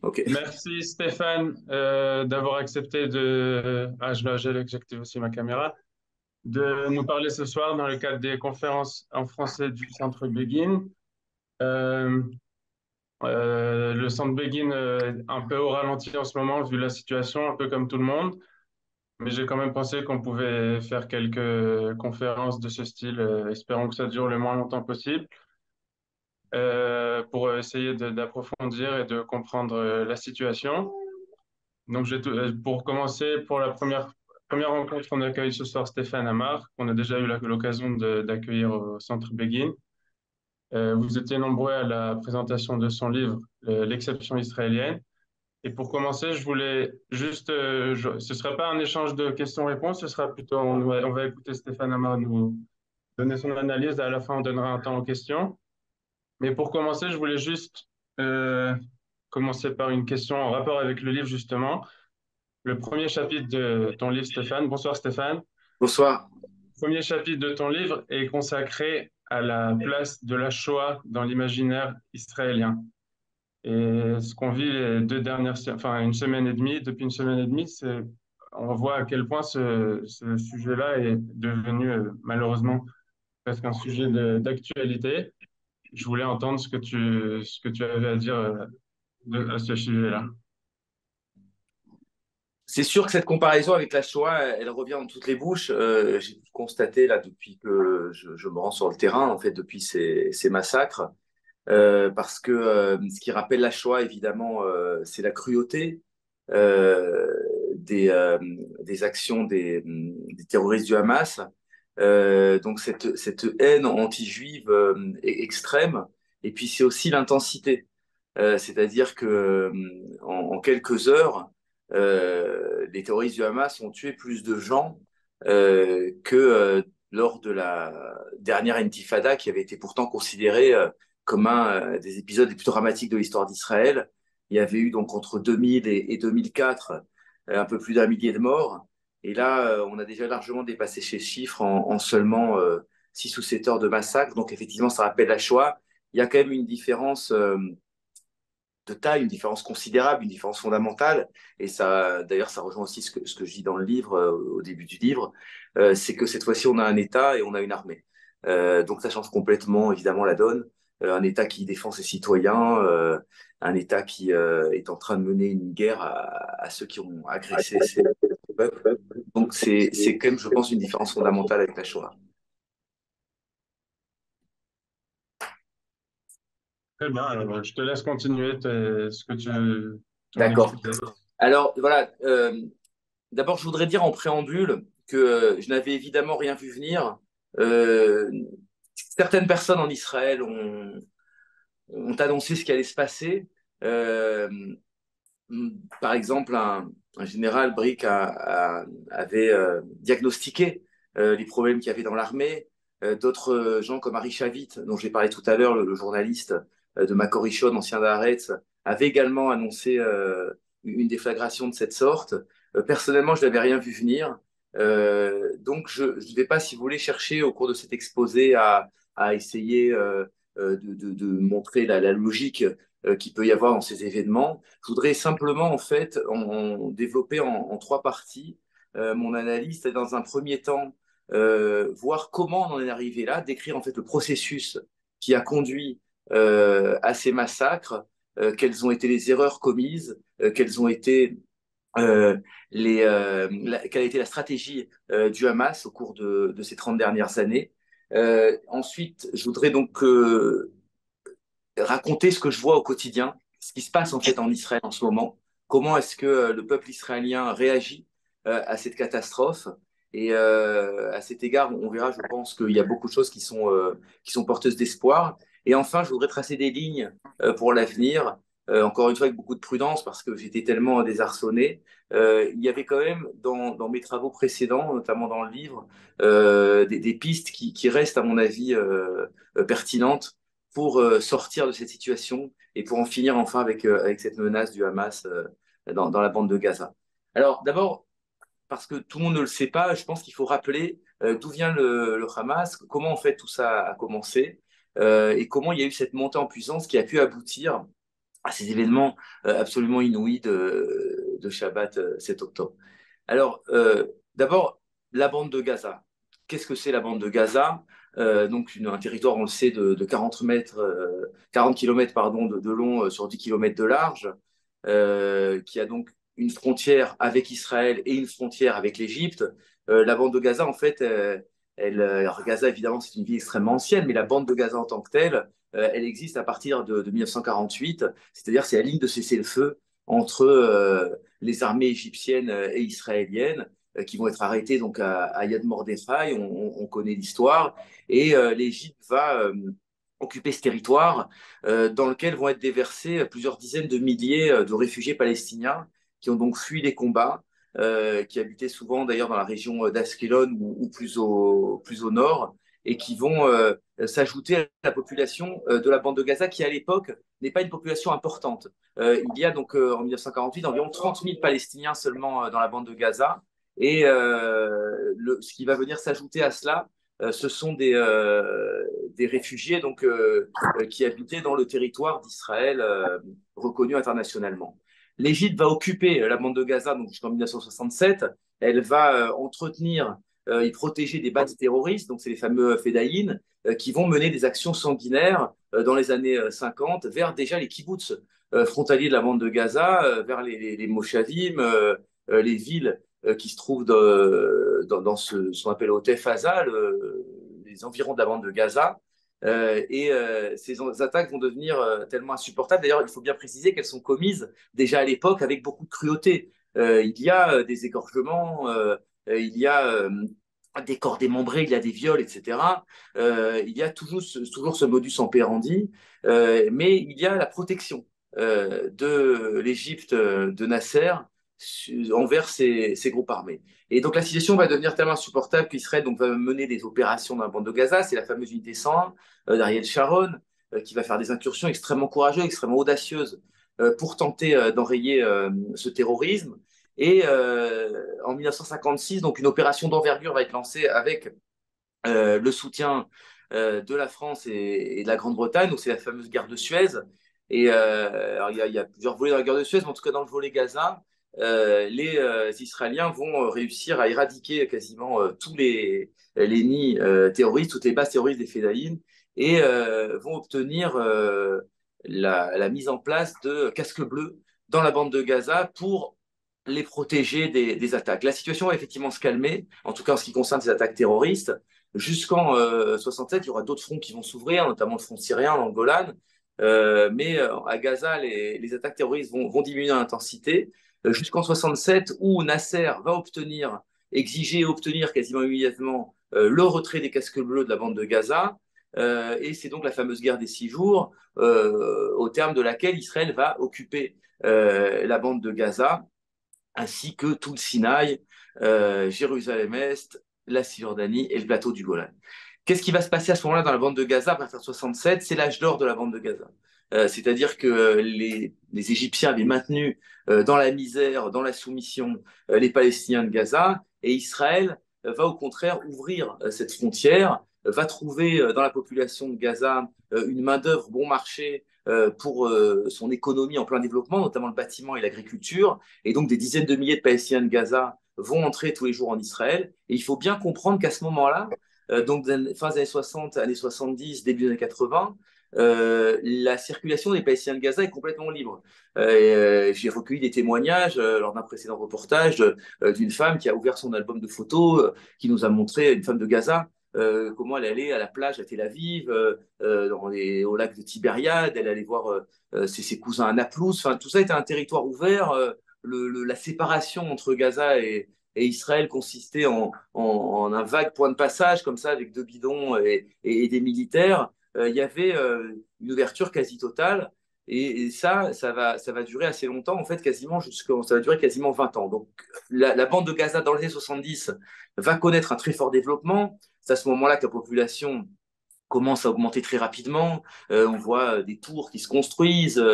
Ok. Merci Stéphane d'avoir accepté j'active aussi ma caméra, de nous parler ce soir dans le cadre des conférences en français du Centre Begin. Euh, le Centre Begin est un peu au ralenti en ce moment vu la situation, un peu comme tout le monde, mais j'ai quand même pensé qu'on pouvait faire quelques conférences de ce style, espérons que ça dure le moins longtemps possible, pour essayer d'approfondir et de comprendre la situation. Donc, pour commencer, pour la première rencontre, on accueille ce soir Stéphane Amar, qu'on a déjà eu l'occasion d'accueillir au Centre Begin. Vous étiez nombreux à la présentation de son livre, L'exception israélienne. Et pour commencer, je voulais juste, ce ne sera pas un échange de questions-réponses, ce sera plutôt, on va écouter Stéphane Amar nous donner son analyse, et à la fin, on donnera un temps aux questions. Mais pour commencer, je voulais juste euh, commencer par une question en rapport avec le livre, justement. Le premier chapitre de ton livre, Stéphane. Bonsoir, Stéphane. Bonsoir. Le premier chapitre de ton livre est consacré à la place de la Shoah dans l'imaginaire israélien. Et ce qu'on vit les enfin une semaine et demie, depuis une semaine et demie, on voit à quel point ce sujet-là est devenu malheureusement presque un sujet d'actualité. Je voulais entendre ce que tu avais à dire à ce sujet-là. C'est sûr que cette comparaison avec la Shoah, elle revient dans toutes les bouches. J'ai pu constater là depuis que je me rends sur le terrain, en fait, depuis ces massacres, parce que ce qui rappelle la Shoah, évidemment, c'est la cruauté euh, des, euh, des actions des terroristes du Hamas. Donc cette haine anti-juive extrême, et puis c'est aussi l'intensité. C'est-à-dire que en quelques heures, les terroristes du Hamas ont tué plus de gens que lors de la dernière intifada, qui avait été pourtant considérée comme un des épisodes les plus dramatiques de l'histoire d'Israël. Il y avait eu donc entre 2000 et 2004 un peu plus d'un millier de morts. Et là, on a déjà largement dépassé ces chiffres en seulement 6 ou 7 heures de massacre. Donc effectivement, ça rappelle la Shoah. Il y a quand même une différence de taille, une différence considérable, une différence fondamentale. Et ça, d'ailleurs, ça rejoint aussi ce que je dis dans le livre, au début du livre, c'est que cette fois-ci, on a un État et on a une armée. Donc ça change complètement, évidemment, la donne. Un État qui défend ses citoyens, un État qui est en train de mener une guerre à ceux qui ont agressé ces peuples. Donc c'est quand même, je pense, une différence fondamentale avec la Shoah. Très bien. Alors, je te laisse continuer ton D'accord. exposé. Alors voilà, d'abord, je voudrais dire en préambule que je n'avais évidemment rien vu venir. Euh, Certaines personnes en Israël ont annoncé ce qui allait se passer. Euh, Par exemple, un général Brick avait diagnostiqué les problèmes qu'il y avait dans l'armée. D'autres gens comme Ari Shavit, dont j'ai parlé tout à l'heure, le journaliste de Makor ancien d'Haaretz, avait également annoncé une déflagration de cette sorte. Personnellement, je n'avais rien vu venir. Donc, je ne vais pas, si vous voulez, chercher au cours de cet exposé à essayer de montrer la logique qu'il peut y avoir dans ces événements. Je voudrais simplement, en fait, développer en trois parties mon analyse. Et dans un premier temps, voir comment on en est arrivé là, décrire en fait le processus qui a conduit à ces massacres, quelles ont été les erreurs commises, quelles ont été quelle a été la stratégie du Hamas au cours de ces 30 dernières années. Ensuite, je voudrais donc raconter ce que je vois au quotidien, ce qui se passe en fait en Israël en ce moment. Comment est-ce que le peuple israélien réagit à cette catastrophe? Et à cet égard, on verra, je pense qu'il y a beaucoup de choses qui sont porteuses d'espoir. Et enfin, je voudrais tracer des lignes pour l'avenir, encore une fois avec beaucoup de prudence, parce que j'étais tellement désarçonné. Il y avait quand même dans mes travaux précédents, notamment dans le livre, des pistes qui restent, à mon avis, pertinentes pour sortir de cette situation et pour en finir enfin avec cette menace du Hamas dans la bande de Gaza. Alors d'abord, parce que tout le monde ne le sait pas, je pense qu'il faut rappeler d'où vient le Hamas, comment en fait tout ça a commencé et comment il y a eu cette montée en puissance qui a pu aboutir à ces événements absolument inouïs de Shabbat 7 octobre. Alors, d'abord, la bande de Gaza. Qu'est-ce que c'est la bande de Gaza? Donc, un territoire, on le sait, de 40 mètres, 40 km pardon, de long sur 10 kilomètres de large, qui a donc une frontière avec Israël et une frontière avec l'Égypte. La bande de Gaza, en fait, alors Gaza, évidemment, c'est une ville extrêmement ancienne, mais la bande de Gaza en tant que telle, elle existe à partir de 1948, c'est-à-dire c'est la ligne de cessez-le-feu entre les armées égyptiennes et israéliennes qui vont être arrêtées donc à Yad Mordechai, on connaît l'histoire, et l'Égypte va occuper ce territoire dans lequel vont être déversés plusieurs dizaines de milliers de réfugiés palestiniens qui ont donc fui les combats, qui habitaient souvent d'ailleurs dans la région d'Askelon ou plus au nord, et qui vont s'ajouter à la population de la bande de Gaza, qui à l'époque n'est pas une population importante. Il y a donc en 1948 environ 30 000 Palestiniens seulement dans la bande de Gaza, et ce qui va venir s'ajouter à cela, ce sont des réfugiés donc, qui habitaient dans le territoire d'Israël reconnu internationalement. L'Égypte va occuper la bande de Gaza donc jusqu'en 1967. Elle va entretenir et protéger des bases terroristes, donc c'est les fameux Fedaïn, qui vont mener des actions sanguinaires dans les années 50 vers déjà les kibbutz frontaliers de la bande de Gaza, vers les moshavim, les villes qui se trouvent dans ce qu'on appelle Otef Aza, les environs de la bande de Gaza. Ces attaques vont devenir tellement insupportables. D'ailleurs, il faut bien préciser qu'elles sont commises déjà à l'époque avec beaucoup de cruauté. Il y a des égorgements, il y a des corps démembrés, il y a des viols, etc. Il y a toujours ce modus operandi, mais il y a la protection de l'Égypte de Nasser envers ces groupes armés. Et donc la situation va devenir tellement insupportable qu'Israël donc, va mener des opérations dans la bande de Gaza. C'est la fameuse unité 101 d'Ariel Sharon qui va faire des incursions extrêmement courageuses, extrêmement audacieuses pour tenter d'enrayer ce terrorisme. Et en 1956, donc une opération d'envergure va être lancée avec le soutien de la France et de la Grande-Bretagne. Donc c'est la fameuse guerre de Suez. Et alors il y a plusieurs volets dans la guerre de Suez, mais en tout cas dans le volet Gaza, les Israéliens vont réussir à éradiquer quasiment tous les nids terroristes, toutes les bases terroristes des Fédayines, et vont obtenir la mise en place de casques bleus dans la bande de Gaza pour les protéger des attaques. La situation va effectivement se calmer, en tout cas en ce qui concerne ces attaques terroristes. Jusqu'en 67, il y aura d'autres fronts qui vont s'ouvrir, notamment le front syrien dans le Golan. Mais à Gaza, les attaques terroristes vont diminuer en intensité jusqu'en 67, où Nasser va exiger et obtenir quasiment immédiatement le retrait des casques bleus de la bande de Gaza. Et c'est donc la fameuse guerre des 6 jours, au terme de laquelle Israël va occuper la bande de Gaza, ainsi que tout le Sinaï, Jérusalem-Est, la Cisjordanie et le plateau du Golan. Qu'est-ce qui va se passer à ce moment-là dans la bande de Gaza à partir de 67? C'est l'âge d'or de la bande de Gaza. C'est-à-dire que les Égyptiens avaient maintenu dans la misère, dans la soumission, les Palestiniens de Gaza, et Israël va au contraire ouvrir cette frontière, va trouver dans la population de Gaza une main-d'œuvre bon marché pour son économie en plein développement, notamment le bâtiment et l'agriculture, et donc des dizaines de milliers de Palestiniens de Gaza vont entrer tous les jours en Israël. Et il faut bien comprendre qu'à ce moment-là, donc fin des années 60, années 70, début des années 80, la circulation des Palestiniens de Gaza est complètement libre. J'ai recueilli des témoignages lors d'un précédent reportage d'une femme qui a ouvert son album de photos, qui nous a montré, une femme de Gaza, comment elle allait à la plage à Tel Aviv, au lac de Tibériade, elle allait voir ses cousins à Naplouse. Enfin, tout ça était un territoire ouvert. La séparation entre Gaza et Israël consistait en un vague point de passage, comme ça, avec 2 bidons et des militaires. Il y avait une ouverture quasi totale. Et ça va durer assez longtemps, en fait, ça va durer quasiment 20 ans. Donc, la bande de Gaza dans les années 70 va connaître un très fort développement. C'est à ce moment-là que la population commence à augmenter très rapidement. On voit des tours qui se construisent.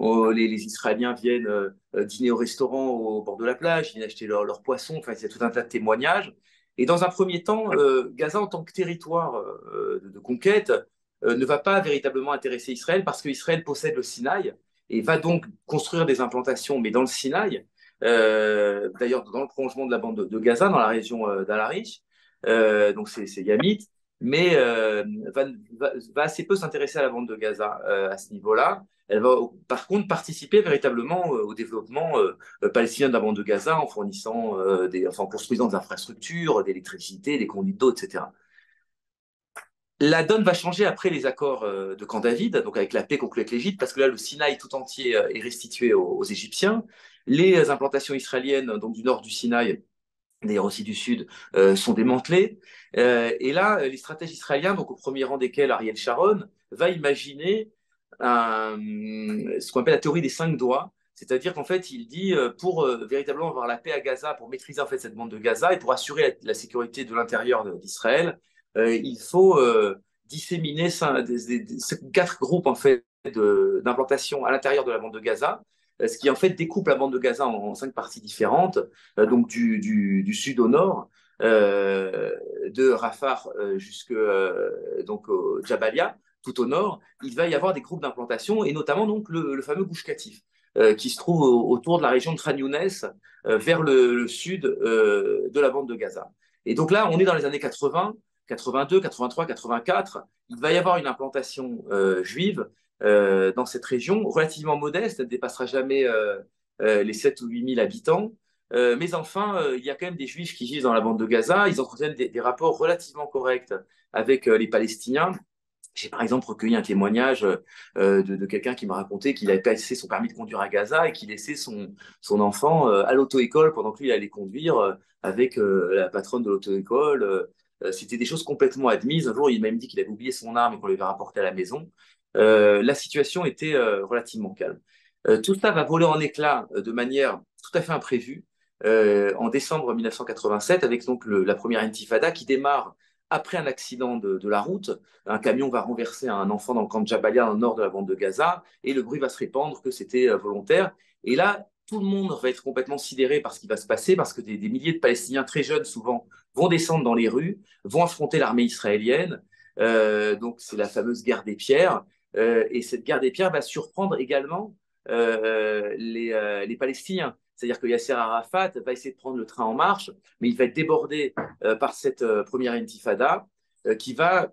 Les Israéliens viennent dîner au restaurant au bord de la plage, ils viennent acheter leur poisson. Enfin, c'est tout un tas de témoignages. Et dans un premier temps, Gaza, en tant que territoire de conquête, ne va pas véritablement intéresser Israël parce qu'Israël possède le Sinaï. et va donc construire des implantations, mais dans le Sinaï, d'ailleurs dans le prolongement de la bande de Gaza, dans la région d'Al-Arish, donc c'est Yamit, mais va, va assez peu s'intéresser à la bande de Gaza à ce niveau-là. Elle va par contre participer véritablement au développement palestinien de la bande de Gaza en fournissant enfin, en construisant des infrastructures, d'électricité, des conduites d'eau, etc. La donne va changer après les accords de Camp David, donc avec la paix conclue avec l'Égypte, parce que là, le Sinaï tout entier est restitué aux Égyptiens. Les implantations israéliennes, donc du nord du Sinaï, d'ailleurs aussi du sud, sont démantelées. Et là, les stratèges israéliens, donc au premier rang desquels Ariel Sharon, va imaginer ce qu'on appelle la théorie des 5 doigts. C'est-à-dire qu'en fait, il dit, pour véritablement avoir la paix à Gaza, pour maîtriser en fait cette bande de Gaza et pour assurer la sécurité de l'intérieur d'Israël, il faut disséminer 4 groupes en fait d'implantation à l'intérieur de la bande de Gaza, ce qui en fait découpe la bande de Gaza en 5 parties différentes, donc du sud au nord, de Rafah jusque donc au Jabalia, tout au nord. Il va y avoir des groupes d'implantation et notamment donc le fameux Gush Katif, qui se trouve autour de la région de Khan Younes, vers le sud de la bande de Gaza. Et donc là, on est dans les années 80, 82, 83, 84. Il va y avoir une implantation juive dans cette région, relativement modeste, elle ne dépassera jamais les 7 ou 8 000 habitants. Mais enfin, il y a quand même des juifs qui vivent dans la bande de Gaza, ils entretiennent des rapports relativement corrects avec les Palestiniens. J'ai par exemple recueilli un témoignage de quelqu'un qui m'a raconté qu'il avait passé son permis de conduire à Gaza et qu'il laissait son enfant à l'auto-école pendant que lui il allait conduire avec la patronne de l'auto-école. C'était des choses complètement admises. Un jour, il m'a même dit qu'il avait oublié son arme et qu'on lui avait rapporté à la maison. La situation était relativement calme. Tout ça va voler en éclats de manière tout à fait imprévue en décembre 1987 avec donc la première intifada qui démarre après un accident de la route. Un camion va renverser un enfant dans le camp de Jabalia, dans le nord de la bande de Gaza, et le bruit va se répandre que c'était volontaire. Et là, tout le monde va être complètement sidéré par ce qui va se passer, parce que des milliers de Palestiniens très jeunes, souvent, vont descendre dans les rues, vont affronter l'armée israélienne. Donc, c'est la fameuse guerre des pierres. Et cette guerre des pierres va surprendre également les Palestiniens. C'est-à-dire que Yasser Arafat va essayer de prendre le train en marche, mais il va être débordé par cette première intifada qui va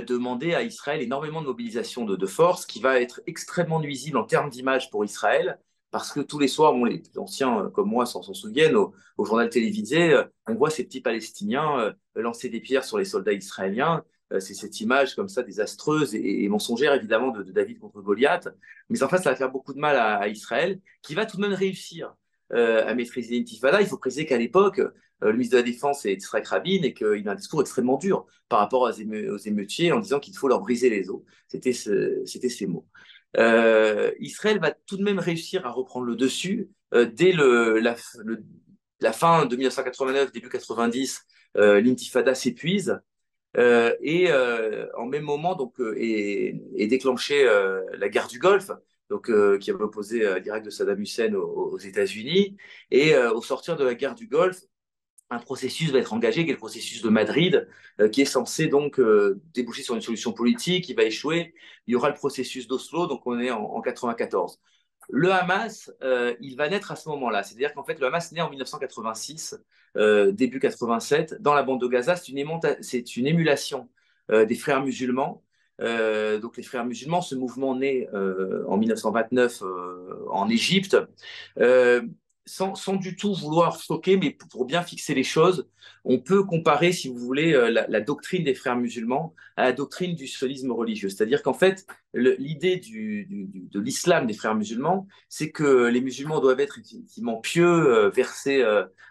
demander à Israël énormément de mobilisation de forces, qui va être extrêmement nuisible en termes d'image pour Israël, parce que tous les soirs, bon, les anciens comme moi s'en souviennent, au journal télévisé, on voit ces petits Palestiniens lancer des pierres sur les soldats israéliens. C'est cette image comme ça désastreuse et mensongère évidemment de David contre Goliath. Mais en fait, ça va faire beaucoup de mal à Israël, qui va tout de même réussir à maîtriser l'intifada. Il faut préciser qu'à l'époque, le ministre de la Défense est Yitzhak Rabin et qu'il a un discours extrêmement dur par rapport aux émeutiers en disant qu'il faut leur briser les os. C'était ces mots. Israël va tout de même réussir à reprendre le dessus dès la fin de 1989, début 90. L'intifada s'épuise. En même moment donc est déclenchée la guerre du Golfe, donc qui avait opposé l'Irak de Saddam Hussein aux États-Unis. Et au sortir de la guerre du Golfe, un processus va être engagé, qui est le processus de Madrid, qui est censé donc déboucher sur une solution politique, qui va échouer. Il y aura le processus d'Oslo, donc on est en 94. Le Hamas, il va naître à ce moment-là. C'est-à-dire qu'en fait, le Hamas naît en 1986, début 87, dans la bande de Gaza. C'est une émulation des frères musulmans. Donc les frères musulmans, ce mouvement naît en 1929 en Égypte. Sans du tout vouloir choquer, mais pour bien fixer les choses, on peut comparer, si vous voulez, la doctrine des frères musulmans à la doctrine du sionisme religieux. C'est-à-dire qu'en fait, l'idée de l'islam des frères musulmans, c'est que les musulmans doivent être effectivement pieux, versés,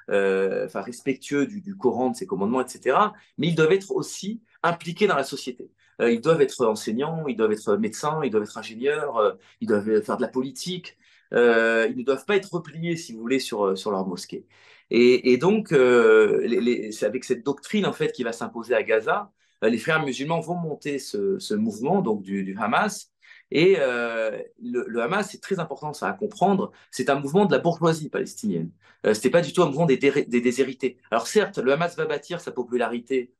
enfin respectueux du Coran, de ses commandements, etc. Mais ils doivent être aussi impliqués dans la société. Ils doivent être enseignants, ils doivent être médecins, ils doivent être ingénieurs, ils doivent faire de la politique. Ils ne doivent pas être repliés, si vous voulez, sur leur mosquée. Et donc, c'est avec cette doctrine en fait qui va s'imposer à Gaza. Les frères musulmans vont monter ce mouvement donc du Hamas. Et le Hamas, c'est très important ça à comprendre. C'est un mouvement de la bourgeoisie palestinienne. C'était pas du tout un mouvement des déshérités. Alors certes, le Hamas va bâtir sa popularité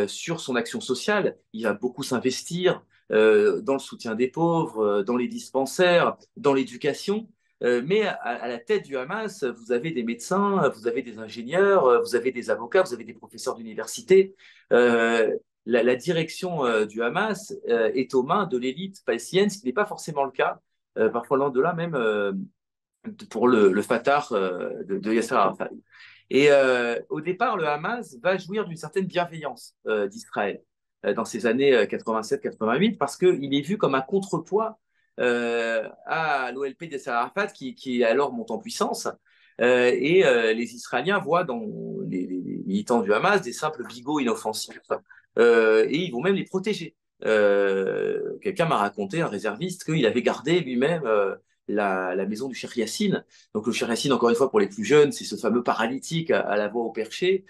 sur son action sociale. Il va beaucoup s'investir dans le soutien des pauvres, dans les dispensaires, dans l'éducation. Mais à la tête du Hamas, vous avez des médecins, vous avez des ingénieurs, vous avez des avocats, vous avez des professeurs d'université. La direction du Hamas est aux mains de l'élite palestinienne, ce qui n'est pas forcément le cas, parfois loin de là même, pour le Fatah de Yasser Arafat. Et au départ, le Hamas va jouir d'une certaine bienveillance d'Israël dans ces années 87-88 parce qu'il est vu comme un contrepoids à l'OLP d'Yasser Arafat qui alors monte en puissance. Les Israéliens voient dans les militants du Hamas des simples bigots inoffensifs et ils vont même les protéger. Quelqu'un m'a raconté, un réserviste, qu'il avait gardé lui-même la maison du Cheikh Yassine. Donc le Cheikh Yassine, encore une fois, pour les plus jeunes, c'est ce fameux paralytique à la voix au perché,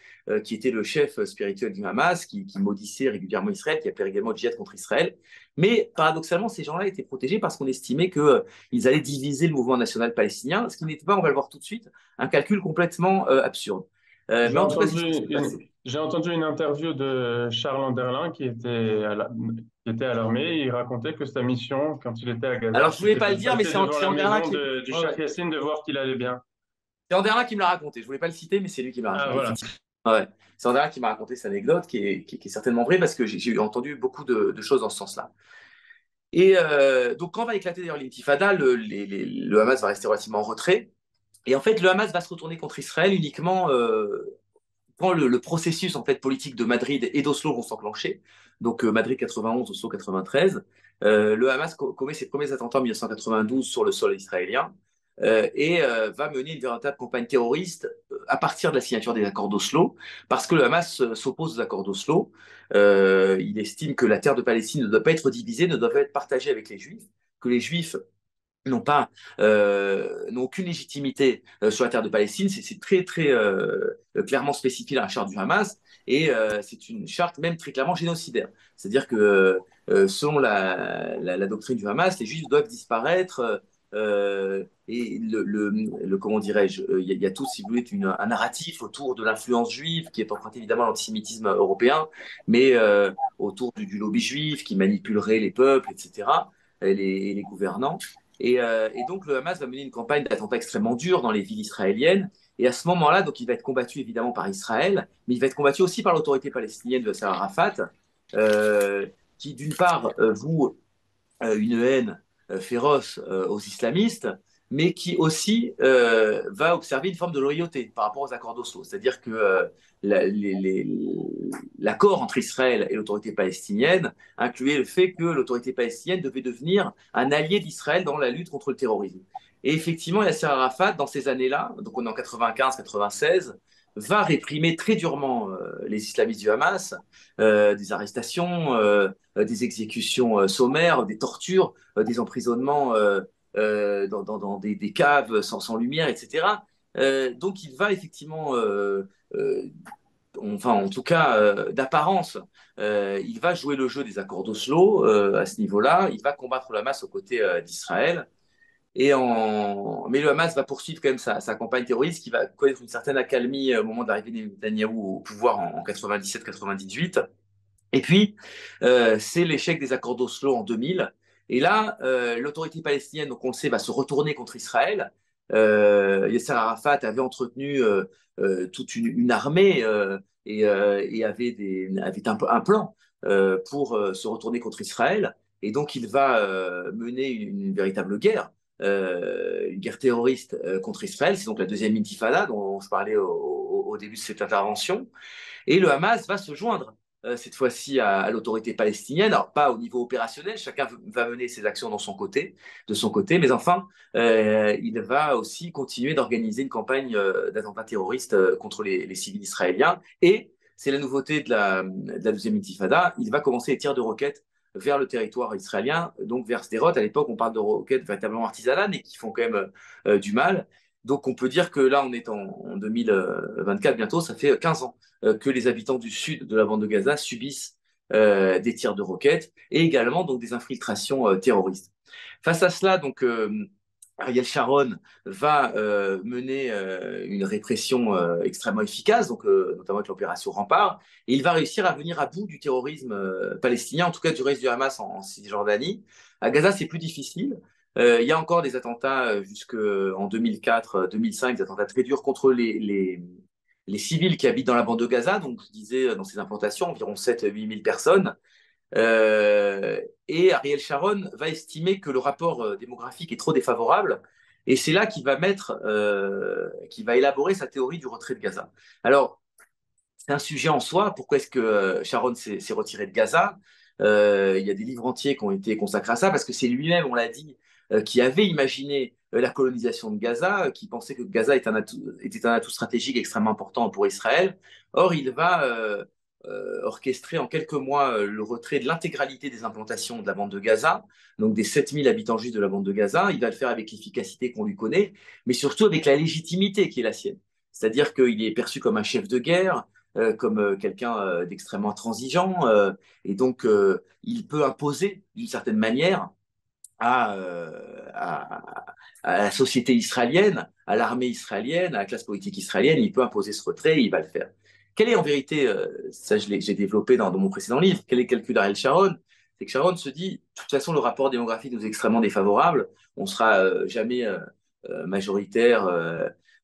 qui était le chef spirituel du Hamas, qui maudissait régulièrement Israël, qui appelait également le djihad contre Israël. Mais paradoxalement, ces gens-là étaient protégés parce qu'on estimait qu'ils allaient diviser le mouvement national palestinien, ce qui n'était pas, on va le voir tout de suite, un calcul complètement absurde. J'ai Mais en tout cas, c'est entendu ce qui s'est passé. j'ai entendu une interview de Charles Anderlin qui était à l'armée. Il racontait que sa mission, quand il était à Gaza, Alors, je voulais c'était pas de le dire, mais passer devant c'est la Anderlin maison qui... du Ouais, Cheikh ouais. Yassine de voir qu'il allait bien. C'est Anderlin qui me l'a raconté. Je voulais pas le citer, mais c'est lui qui me l'a Ah, raconté, voilà. effectivement. Ouais. C'est Anderlin qui m'a raconté cette anecdote, qui est certainement vraie, parce que j'ai entendu beaucoup de choses dans ce sens-là. Et donc, quand va éclater d'ailleurs l'intifada, le Hamas va rester relativement en retrait. Et en fait, le Hamas va se retourner contre Israël uniquement quand le processus en fait, politique de Madrid et d'Oslo vont s'enclencher. Donc, Madrid 91, Oslo 93. Le Hamas commet ses premiers attentats en 1992 sur le sol israélien et va mener une véritable campagne terroriste à partir de la signature des accords d'Oslo, parce que le Hamas s'oppose aux accords d'Oslo. Il estime que la terre de Palestine ne doit pas être divisée, ne doit pas être partagée avec les Juifs, que les Juifs n'ont aucune légitimité sur la terre de Palestine. C'est très très clairement spécifié dans la charte du Hamas et c'est une charte même très clairement génocidaire. C'est-à-dire que selon la doctrine du Hamas, les Juifs doivent disparaître. Et comment dirais-je, il y a tout, si vous voulez, un narratif autour de l'influence juive qui est emprunté évidemment à l'antisémitisme européen, mais autour du lobby juif qui manipulerait les peuples, etc., et les gouvernants. Et donc, le Hamas va mener une campagne d'attentats extrêmement dure dans les villes israéliennes. Et à ce moment-là, donc, il va être combattu évidemment par Israël, mais il va être combattu aussi par l'autorité palestinienne de Yasser Arafat, qui d'une part voue une haine féroce aux islamistes, mais qui aussi va observer une forme de loyauté par rapport aux accords d'Oslo. C'est-à-dire que l'accord entre Israël et l'autorité palestinienne incluait le fait que l'autorité palestinienne devait devenir un allié d'Israël dans la lutte contre le terrorisme. Et effectivement, Yasser Arafat, dans ces années-là, donc on est en 95-96, va réprimer très durement les islamistes du Hamas, des arrestations, des exécutions sommaires, des tortures, des emprisonnements dans des caves sans lumière, etc. Donc il va effectivement, enfin en tout cas d'apparence, il va jouer le jeu des accords d'Oslo à ce niveau-là, il va combattre le Hamas aux côtés d'Israël. Mais le Hamas va poursuivre quand même sa campagne terroriste qui va connaître une certaine accalmie au moment de l'arrivée de Netanyahou au pouvoir en 97-98. Et puis, c'est l'échec des accords d'Oslo en 2000. Et là, l'autorité palestinienne, donc on le sait, va se retourner contre Israël. Yasser Arafat avait entretenu toute une armée et avait un plan pour se retourner contre Israël. Et donc, il va mener une véritable guerre, une guerre terroriste contre Israël. C'est donc la deuxième intifada dont je parlais au début de cette intervention. Et le Hamas va se joindre cette fois-ci à l'autorité palestinienne. Alors, pas au niveau opérationnel, chacun va mener ses actions de son côté, mais enfin, il va aussi continuer d'organiser une campagne d'attentats terroristes contre les civils israéliens. Et c'est la nouveauté de la deuxième intifada, il va commencer les tirs de roquettes vers le territoire israélien, donc vers Sderot. À l'époque, on parle de roquettes véritablement artisanales, mais qui font quand même du mal. Donc, on peut dire que là, on est en 2024 bientôt, ça fait 15 ans que les habitants du sud de la bande de Gaza subissent des tirs de roquettes et également donc des infiltrations terroristes. Face à cela, donc Ariel Sharon va mener une répression extrêmement efficace, donc, notamment avec l'opération Rempart, et il va réussir à venir à bout du terrorisme palestinien, en tout cas du reste du Hamas en Cisjordanie. À Gaza, c'est plus difficile. Il y a encore des attentats jusqu'en 2004, 2005, des attentats très durs contre les civils qui habitent dans la bande de Gaza, donc je disais dans ces implantations, environ 7 à 8 000 personnes. Euh, et Ariel Sharon va estimer que le rapport démographique est trop défavorable. Et c'est là qu'il va élaborer sa théorie du retrait de Gaza. Alors, c'est un sujet en soi. Pourquoi est-ce que Sharon s'est retiré de Gaza? Il y a des livres entiers qui ont été consacrés à ça, parce que c'est lui-même, on l'a dit, qui avait imaginé la colonisation de Gaza, qui pensait que Gaza était un atout stratégique extrêmement important pour Israël. Or, il va orchestrer en quelques mois le retrait de l'intégralité des implantations de la bande de Gaza, donc des 7 000 habitants juste de la bande de Gaza. Il va le faire avec l'efficacité qu'on lui connaît, mais surtout avec la légitimité qui est la sienne. C'est-à-dire qu'il est perçu comme un chef de guerre, comme quelqu'un d'extrêmement intransigeant, et donc il peut imposer d'une certaine manière à, à la société israélienne, à l'armée israélienne, à la classe politique israélienne, il peut imposer ce retrait et il va le faire. Quel est en vérité, ça j'ai développé dans mon précédent livre, quel est le calcul d'Ariel Sharon? C'est que Sharon se dit, de toute façon, le rapport démographique nous est extrêmement défavorable, on sera jamais majoritaire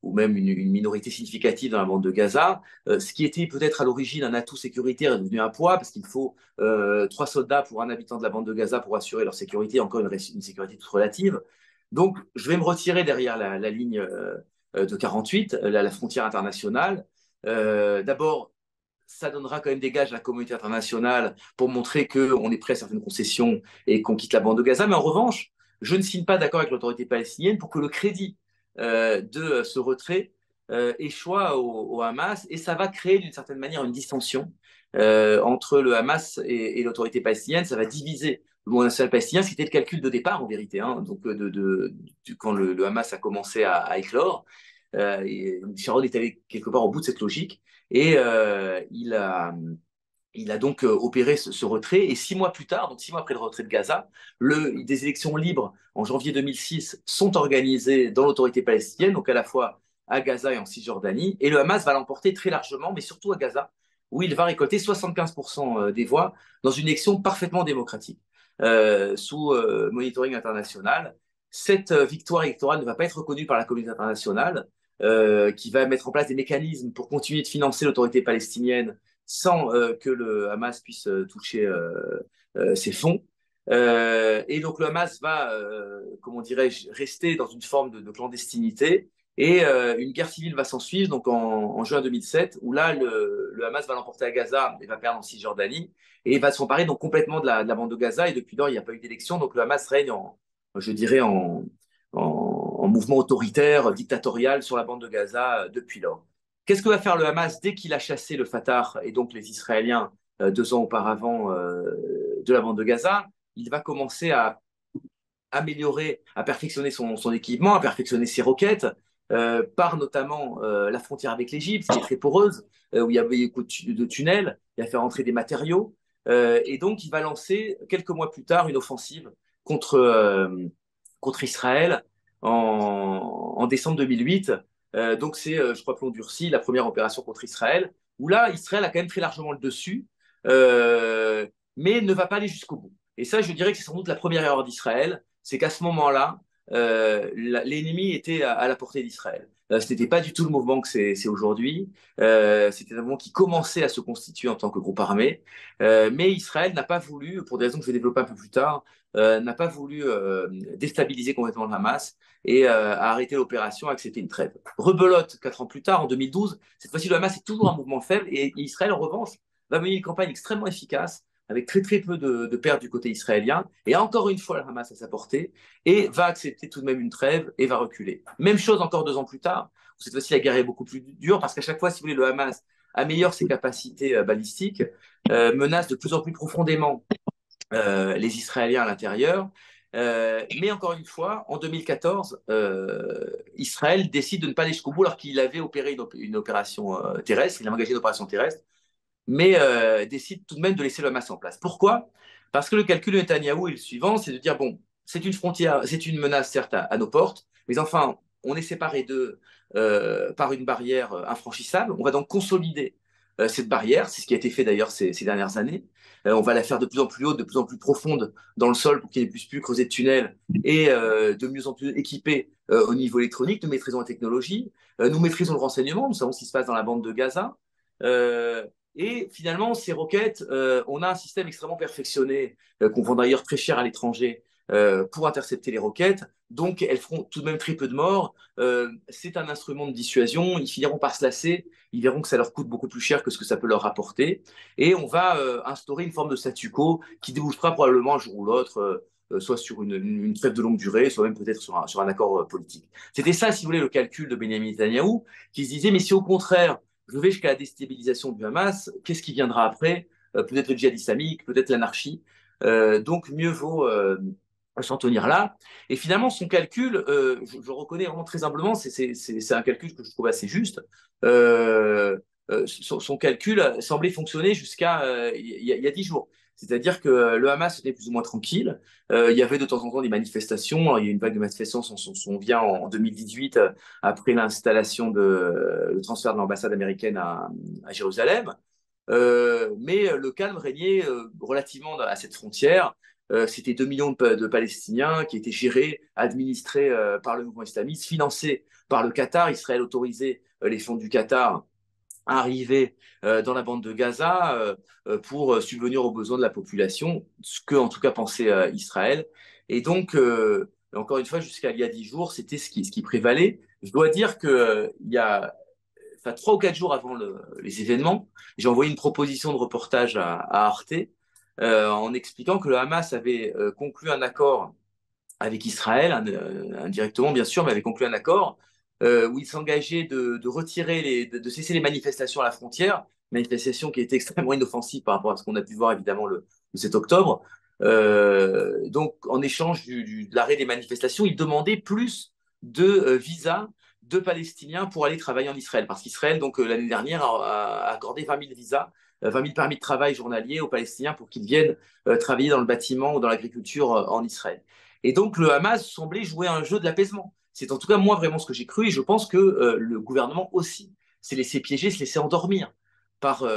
ou même une minorité significative dans la bande de Gaza. Ce qui était peut-être à l'origine un atout sécuritaire est devenu un poids parce qu'il faut 3 soldats pour un habitant de la bande de Gaza pour assurer leur sécurité, encore une sécurité toute relative. Donc, je vais me retirer derrière la ligne de 48, la frontière internationale. D'abord, ça donnera quand même des gages à la communauté internationale pour montrer qu'on est prêt à certaines concessions et qu'on quitte la bande de Gaza. Mais en revanche, je ne signe pas d'accord avec l'autorité palestinienne pour que le crédit de ce retrait échoue au Hamas. Et ça va créer d'une certaine manière une dissension entre le Hamas et l'autorité palestinienne. Ça va diviser le monde national palestinien, c'était le calcul de départ en vérité, hein, donc quand le Hamas a commencé à éclore. Sharon est allé quelque part au bout de cette logique et il a donc opéré ce retrait. Et 6 mois plus tard, donc 6 mois après le retrait de Gaza, des élections libres en janvier 2006 sont organisées dans l'autorité palestinienne, donc à la fois à Gaza et en Cisjordanie. Et le Hamas va l'emporter très largement, mais surtout à Gaza, où il va récolter 75% des voix dans une élection parfaitement démocratique, sous monitoring international. Cette victoire électorale ne va pas être reconnue par la communauté internationale, qui va mettre en place des mécanismes pour continuer de financer l'autorité palestinienne sans que le Hamas puisse toucher ses fonds. Et donc le Hamas va, comment dirais-je, rester dans une forme de clandestinité et une guerre civile va s'en suivre donc en juin 2007 où là le Hamas va l'emporter à Gaza et va perdre en Cisjordanie et va s'emparer donc complètement de la bande de Gaza et depuis lors il n'y a pas eu d'élection donc le Hamas règne je dirais en mouvement autoritaire, dictatorial sur la bande de Gaza depuis lors. Qu'est-ce que va faire le Hamas dès qu'il a chassé le Fatah et donc les Israéliens 2 ans auparavant de la bande de Gaza? Il va commencer à améliorer, à perfectionner son équipement, à perfectionner ses roquettes, par notamment la frontière avec l'Égypte, qui est très poreuse, où il y avait beaucoup de tunnels, il va faire entrer des matériaux, et donc il va lancer quelques mois plus tard une offensive contre Israël en décembre 2008. Donc c'est, je crois, plomb durci, la première opération contre Israël, où là, Israël a quand même très largement le dessus, euh, mais ne va pas aller jusqu'au bout. Et ça, je dirais que c'est sans doute la première erreur d'Israël, c'est qu'à ce moment-là, l'ennemi était à la portée d'Israël. Ce n'était pas du tout le mouvement que c'est aujourd'hui. C'était un mouvement qui commençait à se constituer en tant que groupe armé. Mais Israël n'a pas voulu, pour des raisons que je vais développer un peu plus tard, n'a pas voulu déstabiliser complètement le Hamas et a arrêté l'opération, a accepté une trêve. Rebelote, 4 ans plus tard, en 2012, cette fois-ci le Hamas est toujours un mouvement faible et Israël, en revanche, va mener une campagne extrêmement efficace avec très très peu de pertes du côté israélien, et encore une fois le Hamas à sa portée, et va accepter tout de même une trêve et va reculer. Même chose encore 2 ans plus tard, où cette fois-ci la guerre est beaucoup plus dure, parce qu'à chaque fois, si vous voulez, le Hamas améliore ses capacités balistiques, menace de plus en plus profondément les Israéliens à l'intérieur. Mais encore une fois, en 2014, Israël décide de ne pas aller jusqu'au bout alors qu'il avait opéré une opération terrestre, il a engagé une opération terrestre, mais décide tout de même de laisser le Hamas en place. Pourquoi? Parce que le calcul de Netanyahou est le suivant, c'est de dire, bon, c'est une frontière, c'est une menace certes à nos portes, mais enfin, on est séparés d'eux par une barrière infranchissable. On va donc consolider cette barrière, c'est ce qui a été fait d'ailleurs ces dernières années. On va la faire de plus en plus haute, de plus en plus profonde dans le sol pour qu'il ne puisse plus creuser de tunnels et de mieux en plus équipés au niveau électronique. Nous maîtrisons la technologie, nous maîtrisons le renseignement, nous savons ce qui se passe dans la bande de Gaza. Et finalement, ces roquettes, on a un système extrêmement perfectionné qu'on vend d'ailleurs très cher à l'étranger pour intercepter les roquettes. Donc, elles feront tout de même très peu de morts. C'est un instrument de dissuasion. Ils finiront par se lasser. Ils verront que ça leur coûte beaucoup plus cher que ce que ça peut leur rapporter. Et on va instaurer une forme de statu quo qui débouchera probablement un jour ou l'autre, soit sur une trêve de longue durée, soit même peut-être sur un accord politique. C'était ça, si vous voulez, le calcul de Benjamin Netanyahou, qui se disait, mais si au contraire, je vais jusqu'à la déstabilisation du Hamas, qu'est-ce qui viendra après? Peut-être le djihad islamique, peut-être l'anarchie. Donc, mieux vaut s'en tenir là. Et finalement, son calcul, je reconnais vraiment très humblement, c'est un calcul que je trouve assez juste. Son calcul semblait fonctionner jusqu'à il y a 10 jours. C'est-à-dire que le Hamas était plus ou moins tranquille. Il y avait de temps en temps des manifestations. Alors, il y a eu une vague de manifestations, on vient en 2018, après l'installation le transfert de l'ambassade américaine à Jérusalem. Mais le calme régnait relativement à cette frontière. C'était 2 millions de Palestiniens qui étaient gérés, administrés par le mouvement islamiste, financés par le Qatar. Israël autorisait les fonds du Qatar à arriver dans la bande de Gaza pour subvenir aux besoins de la population, ce que en tout cas pensait Israël. Et donc, encore une fois, jusqu'à il y a 10 jours, c'était ce qui prévalait. Je dois dire que il y a enfin, 3 ou 4 jours avant les événements, j'ai envoyé une proposition de reportage à Arte en expliquant que le Hamas avait conclu un accord avec Israël, indirectement bien sûr, mais avait conclu un accord où il s'engageait de retirer de cesser les manifestations à la frontière, manifestations qui étaient extrêmement inoffensives par rapport à ce qu'on a pu voir évidemment le 7 octobre. Donc en échange de l'arrêt des manifestations, il demandait plus de visas de Palestiniens pour aller travailler en Israël, parce qu'Israël, donc l'année dernière, a accordé 20 000 visas, 20 000 permis de travail journaliers aux Palestiniens pour qu'ils viennent travailler dans le bâtiment ou dans l'agriculture en Israël. Et donc le Hamas semblait jouer un jeu de l'apaisement. C'est en tout cas moi vraiment ce que j'ai cru, et je pense que le gouvernement aussi s'est laissé piéger, s'est laissé endormir par,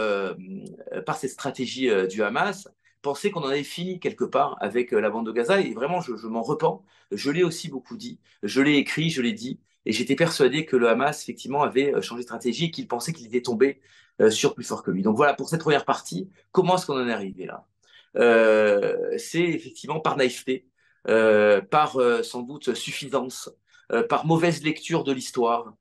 par cette stratégie du Hamas, penser qu'on en avait fini quelque part avec la bande de Gaza, et vraiment je m'en repens. Je l'ai aussi beaucoup dit, je l'ai écrit, je l'ai dit, et j'étais persuadé que le Hamas effectivement avait changé de stratégie et qu'il pensait qu'il était tombé sur plus fort que lui. Donc voilà, pour cette première partie, comment est-ce qu'on en est arrivé là? C'est effectivement par naïveté, par sans doute suffisance, par mauvaise lecture de l'histoire,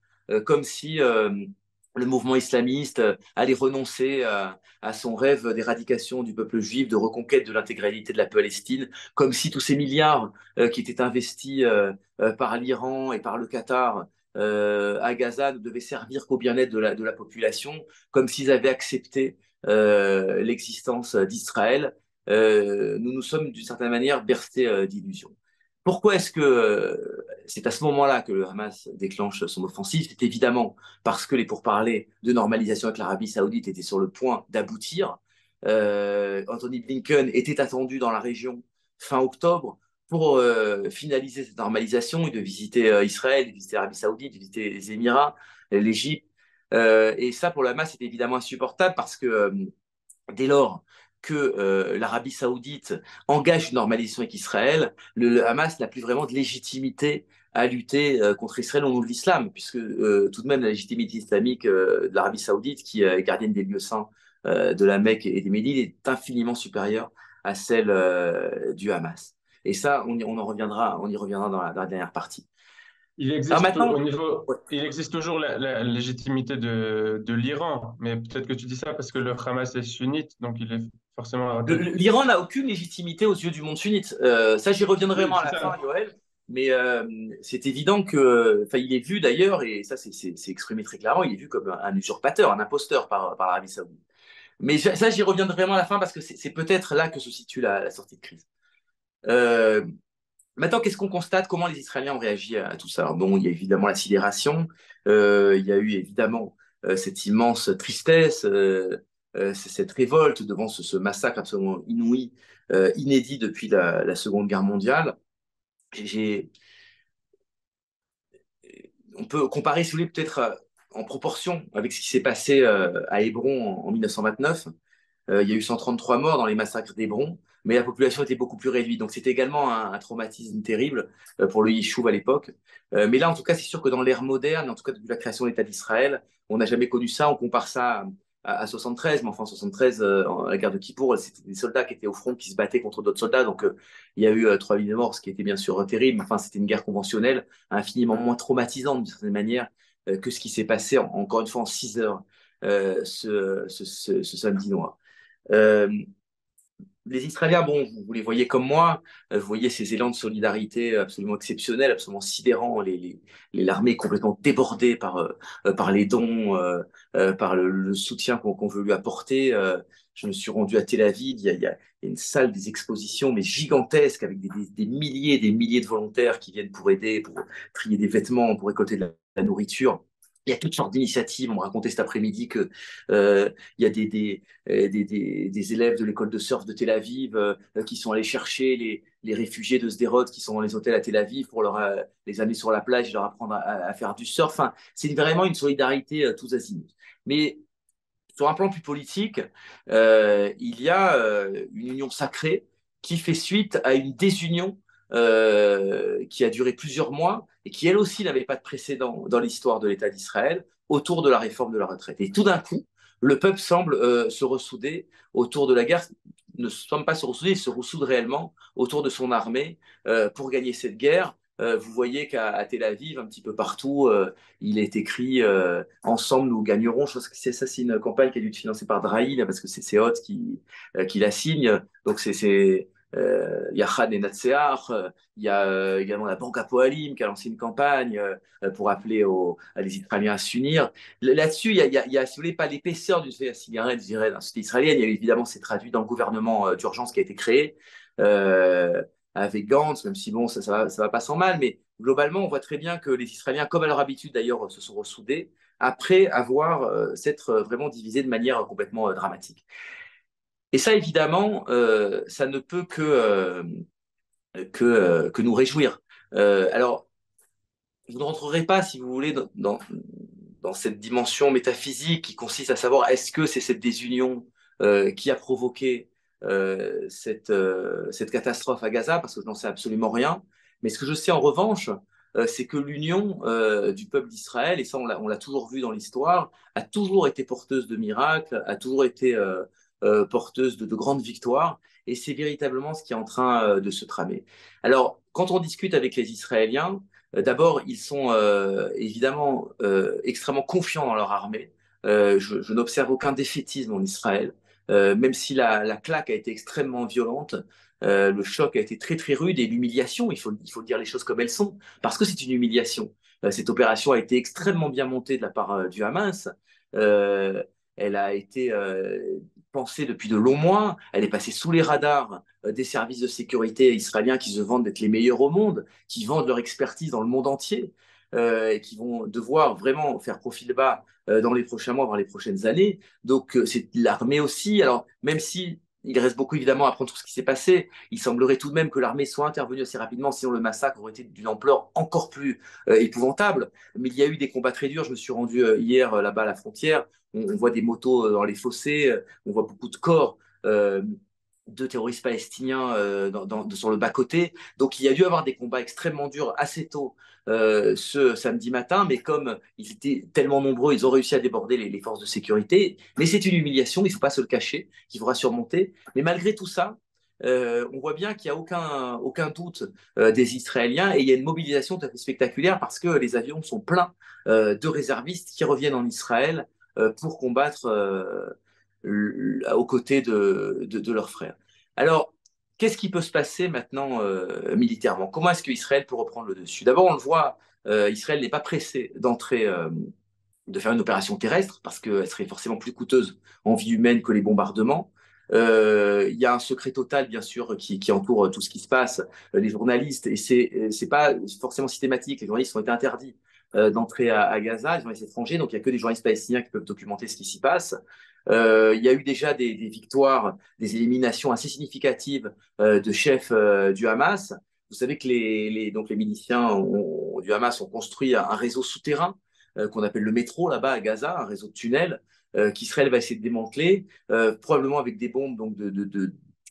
comme si le mouvement islamiste allait renoncer à son rêve d'éradication du peuple juif, de reconquête de l'intégralité de la Palestine, comme si tous ces milliards qui étaient investis par l'Iran et par le Qatar à Gaza ne devaient servir qu'au bien-être de la population, comme s'ils avaient accepté l'existence d'Israël. Nous nous sommes d'une certaine manière bercés d'illusions. Pourquoi est-ce que c'est à ce moment-là que le Hamas déclenche son offensive? C'est évidemment parce que les pourparlers de normalisation avec l'Arabie Saoudite étaient sur le point d'aboutir. Anthony Blinken était attendu dans la région fin octobre pour finaliser cette normalisation et de visiter Israël, de visiter l'Arabie Saoudite, de visiter les Émirats, l'Égypte. Et ça, pour le Hamas, c'est évidemment insupportable parce que dès lors que l'Arabie Saoudite engage une normalisation avec Israël, le Hamas n'a plus vraiment de légitimité à lutter contre Israël au nom de l'islam, puisque tout de même la légitimité islamique de l'Arabie Saoudite, qui est gardienne des lieux saints de la Mecque et des Médines, est infiniment supérieure à celle du Hamas. Et ça, on y reviendra dans la dernière partie. Alors maintenant, ouais. Il existe toujours la légitimité de l'Iran, mais peut-être que tu dis ça parce que le Hamas est sunnite, donc il est forcément. L'Iran n'a aucune légitimité aux yeux du monde sunnite. Ça, j'y reviendrai Oui, vraiment à c'est la fin, ça. Yoël. Mais c'est évident que, enfin, il est vu d'ailleurs, et ça, c'est exprimé très clairement, il est vu comme un usurpateur, un imposteur par l'Arabie Saoudite. Mais ça, j'y reviendrai vraiment à la fin parce que c'est peut-être là que se situe la sortie de crise. Euh, Maintenant, qu'est-ce qu'on constate? Comment les Israéliens ont réagi à tout ça? Alors bon, il y a évidemment la sidération, il y a eu évidemment cette immense tristesse, cette révolte devant ce massacre absolument inouï, inédit depuis la Seconde Guerre mondiale. j'ai, on peut comparer, si vous voulez, peut-être en proportion avec ce qui s'est passé à Hébron en 1929. Il y a eu 133 morts dans les massacres d'Hébron, mais la population était beaucoup plus réduite. Donc c'était également un traumatisme terrible pour le Yishuv à l'époque. Mais là, en tout cas, c'est sûr que dans l'ère moderne, en tout cas depuis la création de l'État d'Israël, on n'a jamais connu ça. On compare ça à 73, mais enfin 73, la guerre de Kippour, c'était des soldats qui étaient au front, qui se battaient contre d'autres soldats. Donc il y a eu 3000 morts, ce qui était bien sûr terrible. Mais enfin, c'était une guerre conventionnelle, infiniment moins traumatisante d'une certaine manière que ce qui s'est passé, encore une fois, en 6 heures ce samedi noir. Euh, les Israéliens, bon, vous les voyez comme moi, vous voyez ces élans de solidarité absolument exceptionnels, absolument sidérants. L'armée est complètement débordée par les dons, par le soutien qu'on veut lui apporter. Je me suis rendu à Tel Aviv, il y a une salle des expositions, mais gigantesque, avec des milliers et des milliers de volontaires qui viennent pour aider, pour trier des vêtements, pour récolter de la nourriture. Il y a toutes sortes d'initiatives. On m'a raconté cet après-midi que il y a des élèves de l'école de surf de Tel Aviv qui sont allés chercher les réfugiés de Sderot qui sont dans les hôtels à Tel Aviv pour les amener sur la plage et leur apprendre à faire du surf. Enfin, c'est vraiment une solidarité tous azimuts. Mais sur un plan plus politique, il y a une union sacrée qui fait suite à une désunion qui a duré plusieurs mois et qui, elle aussi, n'avait pas de précédent dans l'histoire de l'État d'Israël autour de la réforme de la retraite. Et tout d'un coup, le peuple semble se ressouder autour de la guerre, ne semble pas se ressouder, il se ressoude réellement autour de son armée pour gagner cette guerre. Vous voyez qu'à Tel Aviv, un petit peu partout, il est écrit Ensemble, nous gagnerons. Je pense que c'est une campagne qui a dû être financée par Drahi, parce que c'est Hot qui la signe. Donc, il y a Khan et Natseach, il y a également la Banque Apoalim qui a lancé une campagne pour appeler les Israéliens à s'unir. Là-dessus, il y a, si vous voulez, pas l'épaisseur d'une cigarette, je dirais, dans la société israélienne. Il y a évidemment, c'est traduit dans le gouvernement d'urgence qui a été créé. Avec Gantz, même si bon, ça va pas sans mal, mais globalement, on voit très bien que les Israéliens, comme à leur habitude d'ailleurs, se sont ressoudés après avoir s'être vraiment divisés de manière complètement dramatique. Et ça, évidemment, ça ne peut que nous réjouir. Alors, je ne rentrerai pas, si vous voulez, dans cette dimension métaphysique qui consiste à savoir est-ce que c'est cette désunion qui a provoqué cette catastrophe à Gaza, parce que je n'en sais absolument rien. Mais ce que je sais en revanche, c'est que l'union du peuple d'Israël, et ça on l'a toujours vu dans l'histoire, a toujours été porteuse de miracles, a toujours été porteuse de grandes victoires, et c'est véritablement ce qui est en train de se tramer. Alors, quand on discute avec les Israéliens, d'abord, ils sont évidemment extrêmement confiants dans leur armée. Je n'observe aucun défaitisme en Israël, même si la claque a été extrêmement violente. Le choc a été très très rude et l'humiliation, il faut dire les choses comme elles sont, parce que c'est une humiliation. Cette opération a été extrêmement bien montée de la part du Hamas. Euh, Elle a été pensée depuis de longs mois. Elle est passée sous les radars des services de sécurité israéliens qui se vendent d'être les meilleurs au monde, qui vendent leur expertise dans le monde entier et qui vont devoir vraiment faire profil bas dans les prochains mois, dans les prochaines années. Donc c'est l'armée aussi. Alors même si il reste beaucoup évidemment à apprendre tout ce qui s'est passé, il semblerait tout de même que l'armée soit intervenue assez rapidement, sinon le massacre aurait été d'une ampleur encore plus épouvantable. Mais il y a eu des combats très durs. Je me suis rendu hier là-bas à la frontière. On voit des motos dans les fossés, on voit beaucoup de corps de terroristes palestiniens sur le bas-côté. Donc il y a dû avoir des combats extrêmement durs assez tôt ce samedi matin, mais comme ils étaient tellement nombreux, ils ont réussi à déborder les forces de sécurité. Mais c'est une humiliation, il ne faut pas se le cacher, qu'il faudra surmonter. Mais malgré tout ça, on voit bien qu'il n'y a aucun doute des Israéliens et il y a une mobilisation tout à fait spectaculaire parce que les avions sont pleins de réservistes qui reviennent en Israël pour combattre aux côtés de leurs frères. Alors, qu'est-ce qui peut se passer maintenant militairement? Comment est-ce qu'Israël peut reprendre le dessus? D'abord, on le voit, Israël n'est pas pressé d'entrer, de faire une opération terrestre parce qu'elle serait forcément plus coûteuse en vie humaine que les bombardements. Il y a un secret total, bien sûr, qui entoure tout ce qui se passe. Les journalistes, et c'est pas forcément systématique, les journalistes ont été interdits d'entrer à Gaza, les journalistes étrangers, donc il n'y a que des journalistes palestiniens qui peuvent documenter ce qui s'y passe. Il y a eu déjà des victoires, des éliminations assez significatives de chefs du Hamas. Vous savez que donc les miliciens du Hamas ont construit un réseau souterrain qu'on appelle le métro là-bas à Gaza, un réseau de tunnels qu'Israël va essayer de démanteler, probablement avec des bombes donc,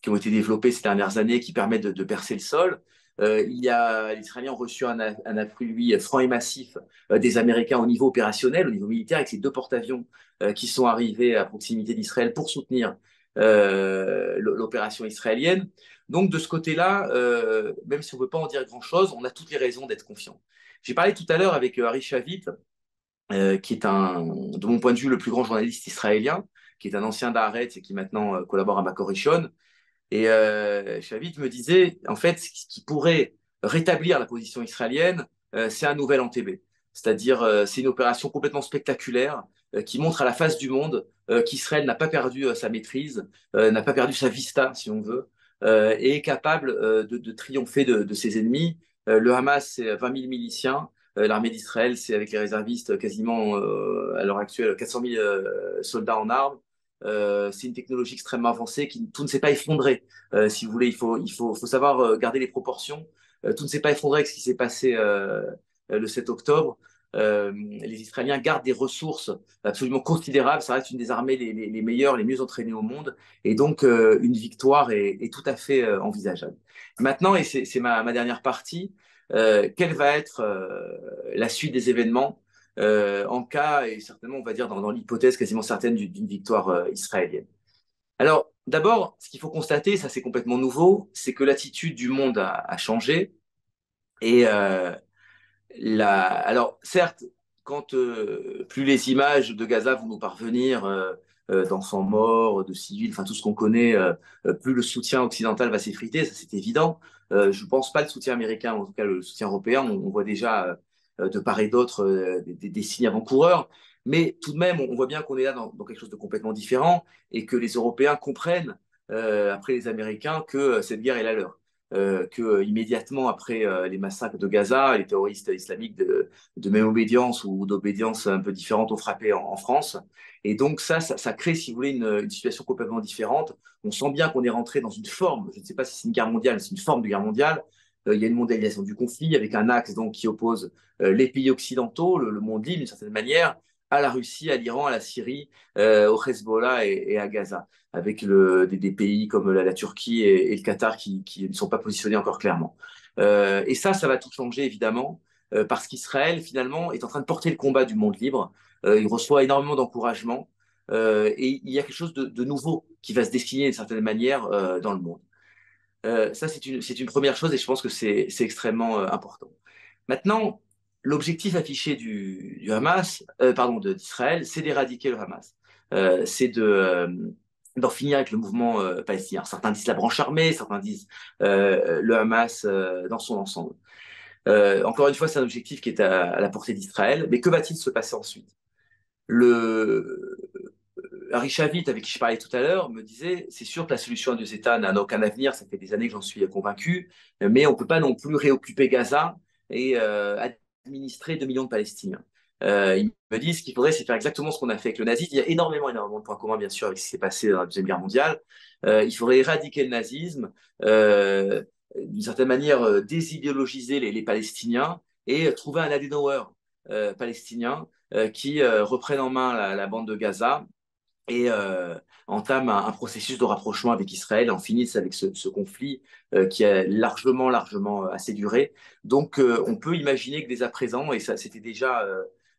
qui ont été développées ces dernières années qui permettent de percer le sol. Les Israéliens ont reçu un appui franc et massif des Américains au niveau opérationnel, au niveau militaire, avec ces deux porte-avions qui sont arrivés à proximité d'Israël pour soutenir l'opération israélienne. Donc de ce côté-là, même si on ne peut pas en dire grand-chose, on a toutes les raisons d'être confiant. J'ai parlé tout à l'heure avec Ari Shavit, qui est de mon point de vue, le plus grand journaliste israélien, qui est un ancien d'Haaretz et qui maintenant collabore à Makor Rishon. Et Shavit me disait, en fait, ce qui pourrait rétablir la position israélienne, c'est un nouvel Entebbe. C'est-à-dire, c'est une opération complètement spectaculaire qui montre à la face du monde qu'Israël n'a pas perdu sa maîtrise, n'a pas perdu sa vista, si on veut, et est capable de triompher de ses ennemis. Le Hamas, c'est 20 000 miliciens. L'armée d'Israël, c'est avec les réservistes quasiment à l'heure actuelle 400 000 soldats en armes. C'est une technologie extrêmement avancée qui tout ne s'est pas effondré. Si vous voulez, faut savoir garder les proportions. Tout ne s'est pas effondré avec ce qui s'est passé le 7 octobre. Les Israéliens gardent des ressources absolument considérables. Ça reste une des armées les meilleures, les mieux entraînées au monde. Et donc, une victoire est tout à fait envisageable. Maintenant, et c'est ma dernière partie, quelle va être la suite des événements en cas, et certainement, on va dire, dans l'hypothèse quasiment certaine d'une victoire israélienne. Alors, d'abord, ce qu'il faut constater, ça c'est complètement nouveau, c'est que l'attitude du monde a changé. Et alors, certes, quand plus les images de Gaza vont nous parvenir, d'enfants morts, de civils, enfin tout ce qu'on connaît, plus le soutien occidental va s'effriter, ça c'est évident. Je ne pense pas le soutien américain, en tout cas le soutien européen, on voit déjà de part et d'autre des signes avant-coureurs. Mais tout de même, on voit bien qu'on est là dans quelque chose de complètement différent et que les Européens comprennent, après les Américains, que cette guerre est la leur que immédiatement après les massacres de Gaza, les terroristes islamiques de même obédience ou d'obédience un peu différente ont frappé en France. Et donc ça crée, si vous voulez, une situation complètement différente. On sent bien qu'on est rentré dans une forme, je ne sais pas si c'est une guerre mondiale, c'est une forme de guerre mondiale. Il y a une mondialisation du conflit avec un axe donc, qui oppose les pays occidentaux, le monde libre d'une certaine manière, à la Russie, à l'Iran, à la Syrie, au Hezbollah et à Gaza avec des pays comme la Turquie et le Qatar qui ne sont pas positionnés encore clairement. Et ça va tout changer évidemment, parce qu'Israël finalement est en train de porter le combat du monde libre. Il reçoit énormément d'encouragement et il y a quelque chose de nouveau qui va se dessiner d'une certaine manière dans le monde. Ça, c'est une première chose et je pense que c'est extrêmement important. Maintenant, l'objectif affiché du Hamas, pardon, d'Israël, c'est d'éradiquer le Hamas. C'est d'en finir avec le mouvement palestinien. Certains disent la branche armée, certains disent le Hamas dans son ensemble. Encore une fois, c'est un objectif qui est à la portée d'Israël. Mais que va-t-il se passer ensuite? Le, Harry Shavit, avec qui je parlais tout à l'heure, me disait c'est sûr que la solution à deux États n'a aucun avenir, ça fait des années que j'en suis convaincu, mais on ne peut pas non plus réoccuper Gaza et administrer 2 millions de Palestiniens. Ils me disent ce qu'il faudrait, c'est faire exactement ce qu'on a fait avec le nazisme. Il y a énormément de points communs, bien sûr, avec ce qui s'est passé dans la Deuxième Guerre mondiale. Il faudrait éradiquer le nazisme, d'une certaine manière désidéologiser les Palestiniens et trouver un Adenauer palestinien qui reprenne en main la bande de Gaza et entame un processus de rapprochement avec Israël, en finisse avec ce conflit qui a largement assez duré. Donc on peut imaginer que dès à présent, et ça c'était déjà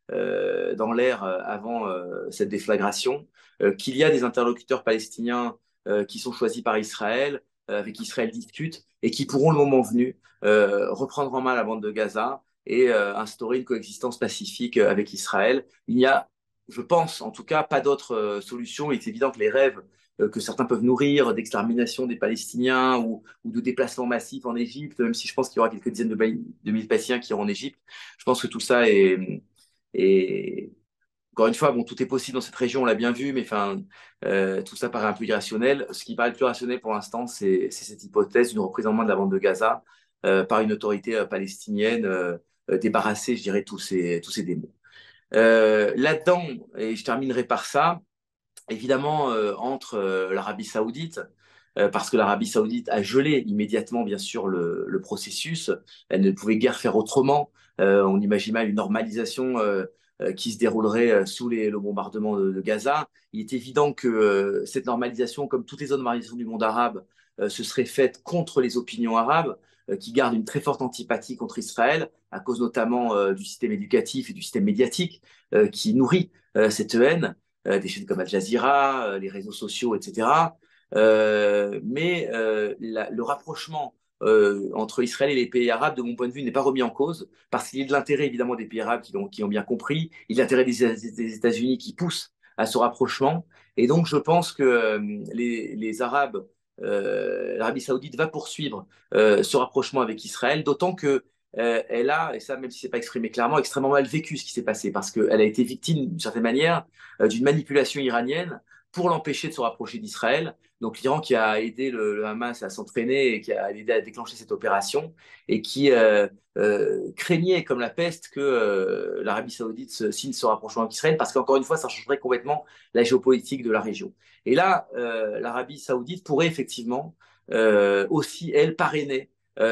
dans l'air avant cette déflagration, qu'il y a des interlocuteurs palestiniens qui sont choisis par Israël, avec qui Israël discute, et qui pourront, le moment venu, reprendre en main la bande de Gaza et instaurer une coexistence pacifique avec Israël. Il n'y a, je pense, en tout cas, pas d'autre solution. Il est évident que les rêves que certains peuvent nourrir d'extermination des Palestiniens ou de déplacement massif en Égypte, même si je pense qu'il y aura quelques dizaines de milliers de Palestiniens qui iront en Égypte, je pense que tout ça est... Encore une fois, bon, tout est possible dans cette région, on l'a bien vu, mais enfin, tout ça paraît un peu irrationnel. Ce qui paraît le plus rationnel pour l'instant, c'est cette hypothèse d'une reprise en main de la bande de Gaza par une autorité palestinienne débarrassée, je dirais, tous ces démons. Là-dedans, et je terminerai par ça, évidemment, entre l'Arabie Saoudite, parce que l'Arabie Saoudite a gelé immédiatement, bien sûr, le processus. Elle ne pouvait guère faire autrement. On imagine mal une normalisation qui se déroulerait sous le bombardement de Gaza. Il est évident que cette normalisation, comme toutes les autres normalisations du monde arabe, se serait faite contre les opinions arabes, qui gardent une très forte antipathie contre Israël, à cause notamment du système éducatif et du système médiatique qui nourrit cette haine, des chaînes comme Al Jazeera, les réseaux sociaux, etc. Le rapprochement entre Israël et les pays arabes, de mon point de vue, n'est pas remis en cause, parce qu'il y a de l'intérêt évidemment des pays arabes qui ont bien compris, il y a l'intérêt des États-Unis qui poussent à ce rapprochement. Et donc, je pense que les Arabes, l'Arabie Saoudite va poursuivre ce rapprochement avec Israël, d'autant que elle a, et ça même si c'est pas exprimé clairement, extrêmement mal vécu ce qui s'est passé, parce qu'elle a été victime d'une certaine manière d'une manipulation iranienne pour l'empêcher de se rapprocher d'Israël. Donc l'Iran qui a aidé le Hamas à s'entraîner et qui a aidé à déclencher cette opération et qui craignait comme la peste que l'Arabie Saoudite signe ce rapprochement avec Israël, parce qu'encore une fois, ça changerait complètement la géopolitique de la région. Et là, l'Arabie Saoudite pourrait effectivement aussi, elle, parrainer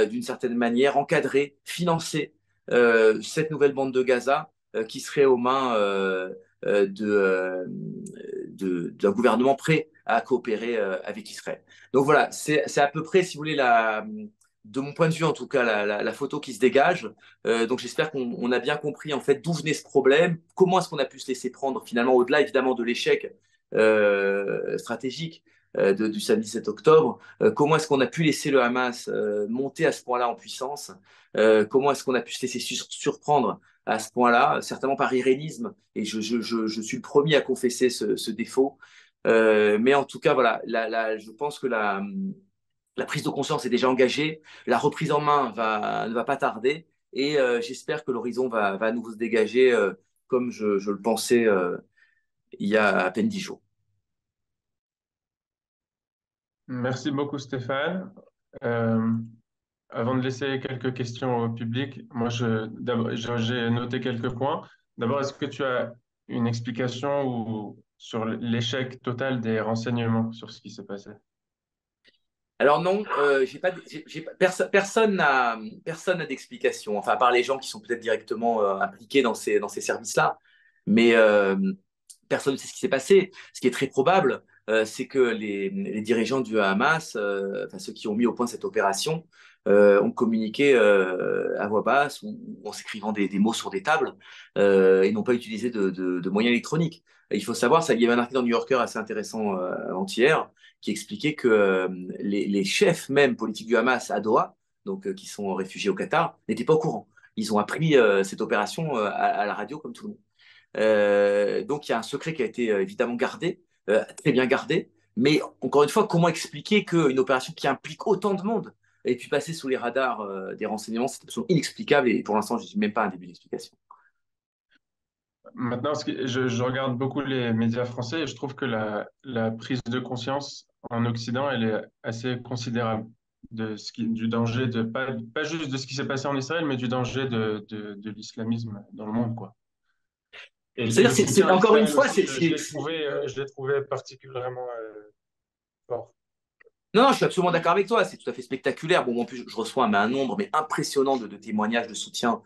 d'une certaine manière, encadrer, financer cette nouvelle bande de Gaza qui serait aux mains d'un gouvernement prêt à coopérer avec Israël. Donc voilà, c'est à peu près, si vous voulez, de mon point de vue en tout cas, la photo qui se dégage. Donc j'espère qu'on a bien compris en fait d'où venait ce problème, comment est-ce qu'on a pu se laisser prendre finalement, au-delà évidemment de l'échec stratégique du samedi 7 octobre, comment est-ce qu'on a pu laisser le Hamas monter à ce point-là en puissance, comment est-ce qu'on a pu se laisser surprendre à ce point-là, certainement par irénisme, et je suis le premier à confesser ce défaut. Mais en tout cas, voilà, je pense que la prise de conscience est déjà engagée, la reprise en main ne va pas tarder, et j'espère que l'horizon va à nouveau se dégager comme je le pensais il y a à peine 10 jours. Merci beaucoup, Stéphane. Euh, Avant de laisser quelques questions au public, j'ai noté quelques points. D'abord, est-ce que tu as une explication sur l'échec total des renseignements sur ce qui s'est passé? Alors non, personne n'a d'explication, enfin à part les gens qui sont peut-être directement impliqués dans ces services-là, mais personne ne sait ce qui s'est passé. Ce qui est très probable, c'est que les dirigeants du Hamas, enfin ceux qui ont mis au point cette opération, ont communiqué à voix basse ou en s'écrivant des mots sur des tables et n'ont pas utilisé de moyens électroniques. Il faut savoir, il y avait un article dans New Yorker assez intéressant avant-hier qui expliquait que les chefs même politiques du Hamas à Doha, donc qui sont réfugiés au Qatar, n'étaient pas au courant. Ils ont appris cette opération à la radio comme tout le monde. Donc il y a un secret qui a été évidemment gardé, très bien gardé. Mais encore une fois, comment expliquer qu'une opération qui implique autant de monde ait pu passer sous les radars des renseignements? C'est absolument inexplicable et pour l'instant, je n'ai même pas un début d'explication. Maintenant, je regarde beaucoup les médias français et je trouve que la prise de conscience en Occident, elle est assez considérable du danger pas juste de ce qui s'est passé en Israël, mais du danger de l'islamisme dans le monde, quoi. Et C'est-à-dire, le soutien à encore une Israël fois, aussi, je l'ai trouvé particulièrement fort. non, non, je suis absolument d'accord avec toi. C'est tout à fait spectaculaire. Bon, en plus, je reçois un nombre mais impressionnant de témoignages de soutien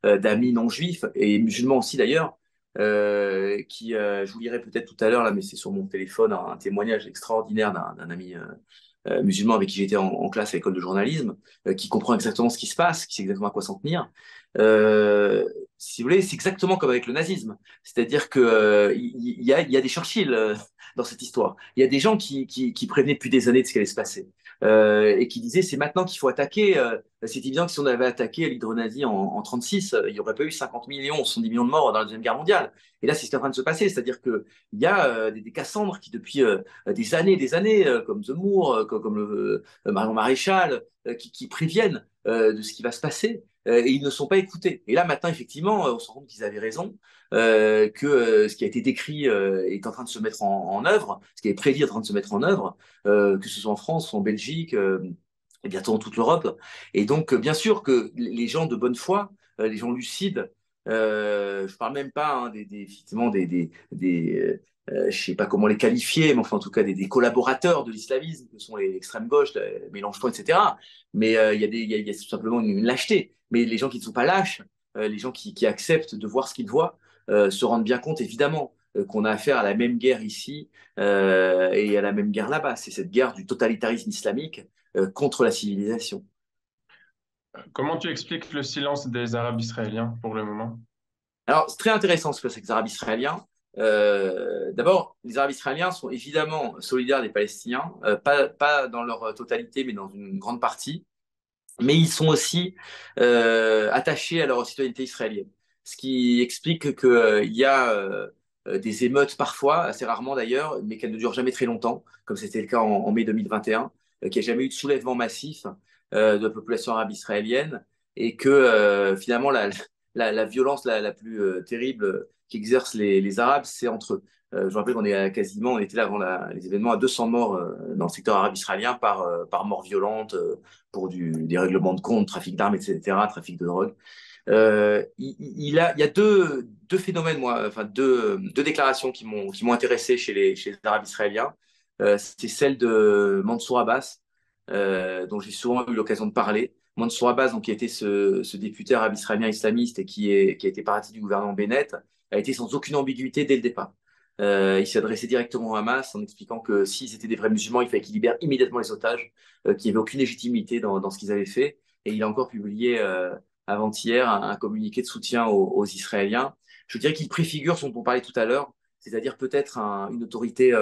d'amis non juifs et musulmans aussi d'ailleurs, je vous lirai peut-être tout à l'heure là, mais c'est sur mon téléphone un témoignage extraordinaire d'un ami musulman avec qui j'étais en classe à l'école de journalisme, qui comprend exactement ce qui se passe, qui sait exactement à quoi s'en tenir. Euh, Si vous voulez, c'est exactement comme avec le nazisme. C'est-à-dire que il y a des Churchill dans cette histoire. Il y a des gens qui prévenaient depuis des années de ce qui allait se passer. Et qui disaient c'est maintenant qu'il faut attaquer. C'est évident que si on avait attaqué l'hydre nazi en 36, il n'y aurait pas eu 50 millions, 70 millions de morts dans la Deuxième Guerre mondiale. Et là, c'est ce qui est en train de se passer. C'est-à-dire qu'il y a des Cassandres qui, depuis des années, comme Zemmour, comme Marion Maréchal, qui préviennent de ce qui va se passer. Et ils ne sont pas écoutés. Et là, maintenant, effectivement, on se rend compte qu'ils avaient raison, que ce qui a été décrit est en train de se mettre en œuvre, ce qui est prédit est en train de se mettre en œuvre, que ce soit en France, ou en Belgique, et bientôt en toute l'Europe. Et donc, bien sûr que les gens de bonne foi, les gens lucides, je parle même pas hein, effectivement je ne sais pas comment les qualifier, mais enfin en tout cas des collaborateurs de l'islamisme, que sont l'extrême gauche, Mélenchon, etc. Mais il y a tout simplement une lâcheté. Mais les gens qui ne sont pas lâches, les gens qui acceptent de voir ce qu'ils voient, se rendent bien compte évidemment qu'on a affaire à la même guerre ici et à la même guerre là-bas. C'est cette guerre du totalitarisme islamique contre la civilisation. Comment tu expliques le silence des Arabes israéliens pour le moment? Alors, c'est très intéressant ce que c'est que les Arabes israéliens. D'abord, les Arabes israéliens sont évidemment solidaires des Palestiniens, pas dans leur totalité, mais dans une grande partie. Mais ils sont aussi attachés à leur citoyenneté israélienne. Ce qui explique qu'il y a des émeutes parfois, assez rarement d'ailleurs, mais qu'elles ne durent jamais très longtemps, comme c'était le cas en mai 2021, qu'il n'y a jamais eu de soulèvement massif de la population arabe israélienne, et que finalement la violence la plus terrible qu'exercent les Arabes, c'est entre eux. Je me rappelle qu'on on était là avant les événements à 200 morts dans le secteur arabe israélien par mort violente, pour des règlements de compte, trafic d'armes, etc., trafic de drogue. Il y a deux phénomènes, moi, enfin deux déclarations qui m'ont intéressé chez les Arabes israéliens. C'est celle de Mansour Abbas, dont j'ai souvent eu l'occasion de parler. Mansour Abbas, donc, qui était ce député arabe israélien islamiste et qui a été parti du gouvernement Bennett, a été sans aucune ambiguïté dès le départ. Il s'est adressé directement au Hamas en expliquant que s'ils étaient des vrais musulmans, il fallait qu'ils libèrent immédiatement les otages, qu'il n'y avait aucune légitimité dans ce qu'ils avaient fait. Et il a encore publié avant-hier un communiqué de soutien aux Israéliens. Je dirais qu'il préfigure ce dont on parlait tout à l'heure, c'est-à-dire peut-être une autorité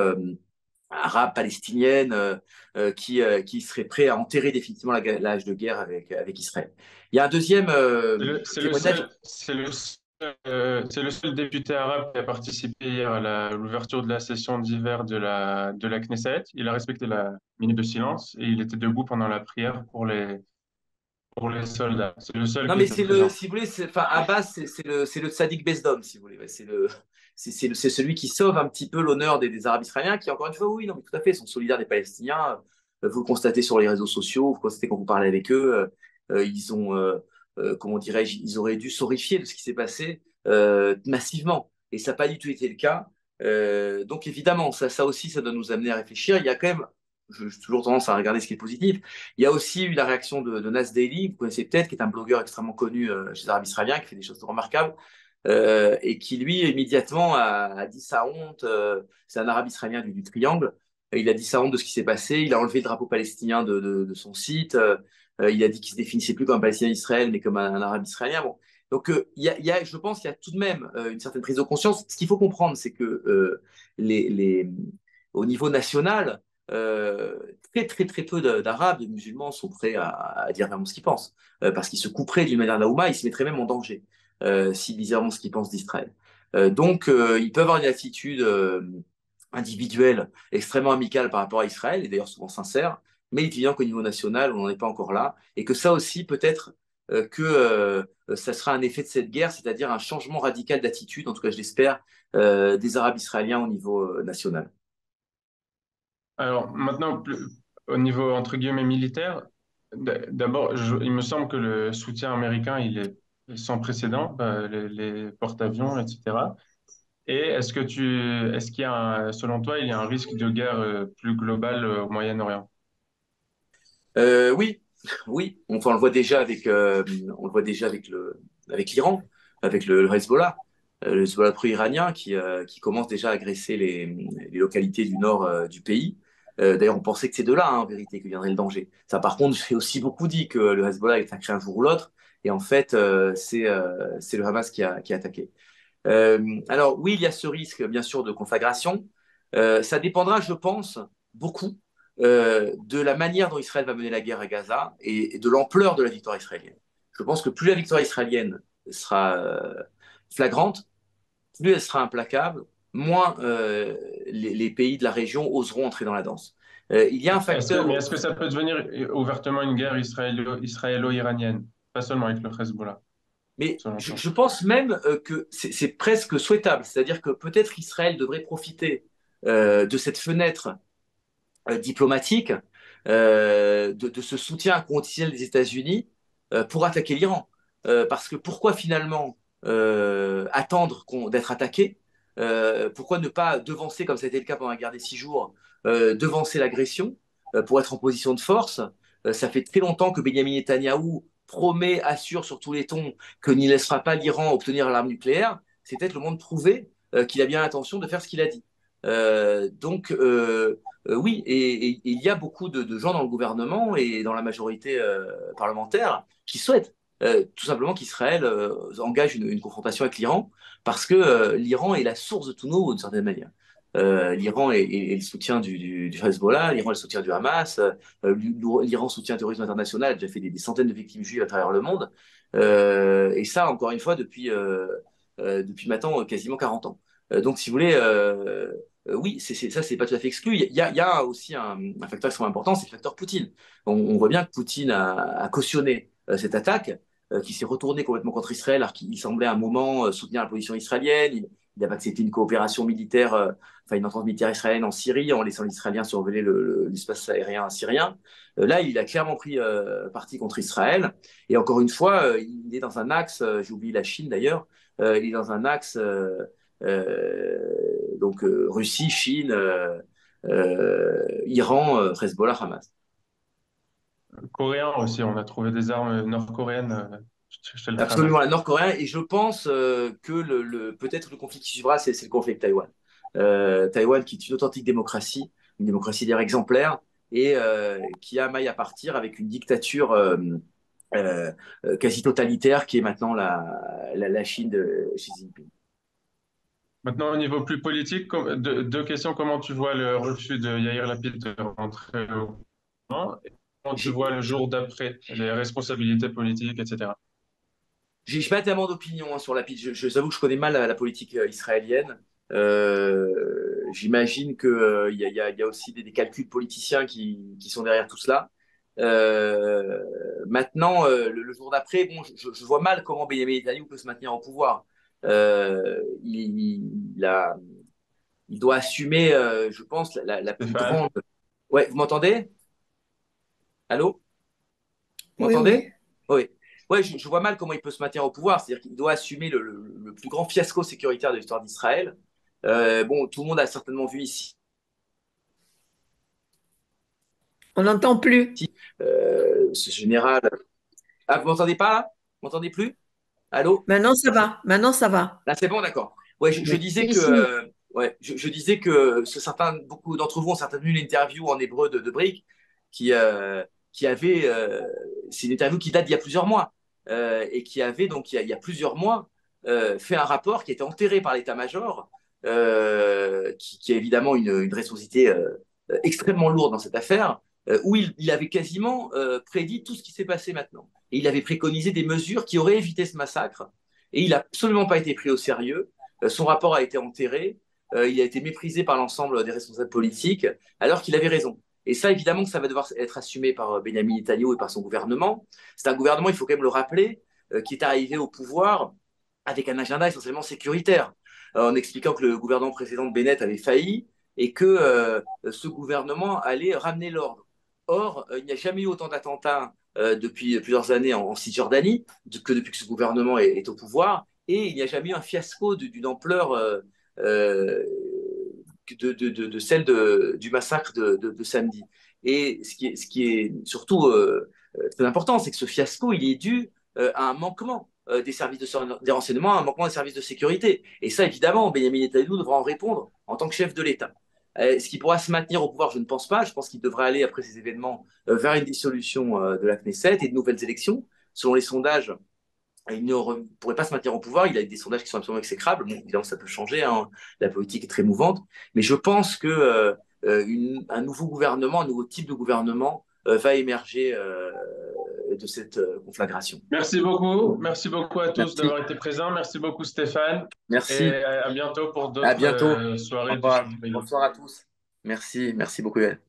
arabe, palestinienne, qui serait prêt à enterrer définitivement l'âge de guerre avec Israël. Il y a un deuxième C'est le témoignage. seul, c'est le seul député arabe qui a participé hier à l'ouverture de la session d'hiver de la Knesset. Il a respecté la minute de silence et il était debout pendant la prière pour les soldats. C'est le seul Non, qui mais était présent. si vous voulez, enfin, Abbas, c'est le Sadiq Besdom, si vous voulez. Ouais, c'est celui qui sauve un petit peu l'honneur des Arabes israéliens, qui, encore une fois, oui, non, mais tout à fait, sont solidaires des Palestiniens. Vous le constatez sur les réseaux sociaux, vous le constatez quand vous parlez avec eux. Ils ont, comment dirais-je, ils auraient dû s'horrifier de ce qui s'est passé massivement. Et ça n'a pas du tout été le cas. Donc, évidemment, ça aussi, ça doit nous amener à réfléchir. Il y a quand même, j'ai toujours tendance à regarder ce qui est positif. Il y a aussi eu la réaction de Nas Daily, que vous connaissez peut-être, qui est un blogueur extrêmement connu chez les Arabes israéliens, qui fait des choses remarquables, et qui, lui, immédiatement a dit sa honte. C'est un Arabe israélien du Triangle. Il a dit sa honte de ce qui s'est passé. Il a enlevé le drapeau palestinien de son site. Il a dit qu'il se définissait plus comme un Palestinien d'Israël, mais comme un Arabe israélien. Bon. Donc, je pense qu'il y a tout de même une certaine prise de conscience. Ce qu'il faut comprendre, c'est que les, les, au niveau national, euh, très très très peu d'Arabes, de musulmans sont prêts à dire vraiment ce qu'ils pensent, parce qu'ils se couperaient d'une manière de la Houma, ils se mettraient même en danger s'ils disaient vraiment ce qu'ils pensent d'Israël. Donc ils peuvent avoir une attitude individuelle extrêmement amicale par rapport à Israël, et d'ailleurs souvent sincère, mais il est évident qu'au niveau national, on n'en est pas encore là, et que ça aussi peut-être que ça sera un effet de cette guerre, c'est-à-dire un changement radical d'attitude, en tout cas je l'espère, des Arabes israéliens au niveau national. Alors maintenant, au niveau entre guillemets militaire, d'abord, il me semble que le soutien américain, il est sans précédent, les porte-avions, etc. Et est-ce qu'il y a selon toi, il y a un risque de guerre plus global au Moyen-Orient? Oui, oui. Enfin, on le voit déjà avec l'Iran, avec le Hezbollah, le Hezbollah pro-iranien qui commence déjà à agresser les localités du nord du pays. D'ailleurs, on pensait que c'est de là, hein, en vérité, que viendrait le danger. Ça, par contre, j'ai aussi beaucoup dit que le Hezbollah est attaqué un jour ou l'autre, et en fait, c'est le Hamas qui a attaqué. Alors, oui, il y a ce risque, bien sûr, de conflagration. Ça dépendra, je pense, beaucoup de la manière dont Israël va mener la guerre à Gaza et de l'ampleur de la victoire israélienne. Je pense que plus la victoire israélienne sera flagrante, plus elle sera implacable, moins les pays de la région oseront entrer dans la danse. Il y a un facteur Mais est-ce que ça peut devenir ouvertement une guerre israélo-iranienne, pas seulement avec le Hezbollah, mais selon toi? je pense même que c'est presque souhaitable. C'est-à-dire que peut-être Israël devrait profiter de cette fenêtre diplomatique, de ce soutien inconditionnel des États-Unis pour attaquer l'Iran. Parce que pourquoi finalement attendre d'être attaqué Pourquoi ne pas devancer, comme ça a été le cas pendant la guerre des 6 jours, devancer l'agression pour être en position de force? Ça fait très longtemps que Benjamin Netanyahou promet, assure sur tous les tons qu'il ne laissera pas l'Iran obtenir l'arme nucléaire. C'est peut-être le moment de prouver qu'il a bien l'intention de faire ce qu'il a dit. Oui, et il y a beaucoup de gens dans le gouvernement et dans la majorité parlementaire qui souhaitent tout simplement qu'Israël engage une confrontation avec l'Iran parce que l'Iran est la source de tout nos maux, d'une certaine manière. L'Iran est le soutien du Hezbollah, l'Iran est le soutien du Hamas, l'Iran soutient le terrorisme international, a déjà fait des centaines de victimes juives à travers le monde. Et ça, encore une fois, depuis maintenant quasiment 40 ans. Donc, si vous voulez, oui, ça, c'est pas tout à fait exclu. Il y a aussi un facteur extrêmement important, c'est le facteur Poutine. On voit bien que Poutine a cautionné cette attaque qui s'est retournée complètement contre Israël, alors qu'il semblait à un moment soutenir la position israélienne. Il avait accepté une coopération militaire, enfin une entente militaire israélienne en Syrie, en laissant les Israéliens survoler l'espace aérien syrien. Là, il a clairement pris parti contre Israël. Et encore une fois, il est dans un axe, j'ai oublié la Chine d'ailleurs, il est dans un axe donc Russie, Chine, Iran, Hezbollah, Hamas. Coréen aussi, on a trouvé des armes nord-coréennes. Je te le ferai. Absolument, la nord-coréen. Et je pense que peut-être le conflit qui suivra, c'est le conflit avec Taïwan. Taïwan, qui est une authentique démocratie, une démocratie d'ailleurs exemplaire, et qui a maille à partir avec une dictature euh, quasi totalitaire qui est maintenant la Chine de Xi Jinping. Maintenant, au niveau plus politique, deux questions. Comment tu vois le refus de Yair Lapid de rentrer au gouvernement? Et comment tu J'ai vois le jour d'après, les responsabilités politiques, etc. J'ai pas tellement d'opinion sur la piste. Je avoue que je connais mal la politique israélienne. J'imagine que il y a aussi des calculs politiciens qui sont derrière tout cela. Maintenant, le jour d'après, bon, je vois mal comment Benjamin Netanyahu peut se maintenir au pouvoir. Il doit assumer, je pense, la plus Stéphane? grande. Ouais, vous m'entendez? Allô? Vous Oui, m'entendez? oui. Oui. Ouais, je vois mal comment il peut se maintenir au pouvoir. C'est-à-dire qu'il doit assumer le plus grand fiasco sécuritaire de l'histoire d'Israël. Bon, tout le monde a certainement vu ici On n'entend plus. ce général. Ah, vous m'entendez pas là? Vous m'entendez plus? Allô? Maintenant, ça va. Maintenant, ça va. Là, c'est bon, d'accord. Ouais, je Oui. disais Oui, que, si. ouais, je disais que beaucoup d'entre vous ont certainement vu l'interview en hébreu de Brick qui, euh, qui avait, c'est une interview qui date d'il y a plusieurs mois et qui avait donc il y a plusieurs mois fait un rapport qui était enterré par l'état-major, qui a évidemment une responsabilité extrêmement lourde dans cette affaire, où il avait quasiment prédit tout ce qui s'est passé maintenant. Et il avait préconisé des mesures qui auraient évité ce massacre et il n'a absolument pas été pris au sérieux. Son rapport a été enterré. Il a été méprisé par l'ensemble des responsables politiques, alors qu'il avait raison. Et ça, évidemment, que ça va devoir être assumé par Benjamin Netanyahu et par son gouvernement. C'est un gouvernement, il faut quand même le rappeler, qui est arrivé au pouvoir avec un agenda essentiellement sécuritaire, en expliquant que le gouvernement précédent de Bennett avait failli et que ce gouvernement allait ramener l'ordre. Or, il n'y a jamais eu autant d'attentats depuis plusieurs années en Cisjordanie que depuis que ce gouvernement est au pouvoir, et il n'y a jamais eu un fiasco d'une ampleur euh, de celle du massacre de samedi. Et ce qui est surtout très important, c'est que ce fiasco, il est dû à un manquement des services des renseignements, à un manquement des services de sécurité. Et ça, évidemment, Benjamin Netanyahu devra en répondre en tant que chef de l'État. Est-ce qu'il pourra se maintenir au pouvoir? Je ne pense pas. Je pense qu'il devra aller, après ces événements, vers une dissolution de la Knesset et de nouvelles élections. Selon les sondages, il ne pourrait pas se maintenir au pouvoir. Il a des sondages qui sont absolument exécrables. Bon, évidemment, ça peut changer, hein. La politique est très mouvante. Mais je pense que un nouveau gouvernement, un nouveau type de gouvernement va émerger de cette conflagration. Merci beaucoup. Merci beaucoup à tous Merci. d'avoir été présents. Merci beaucoup, Stéphane. Et Merci. à bientôt pour À d'autres bientôt. Au soirées du revoir. Shift Private. Bonsoir à tous. Merci. Merci beaucoup, Yael.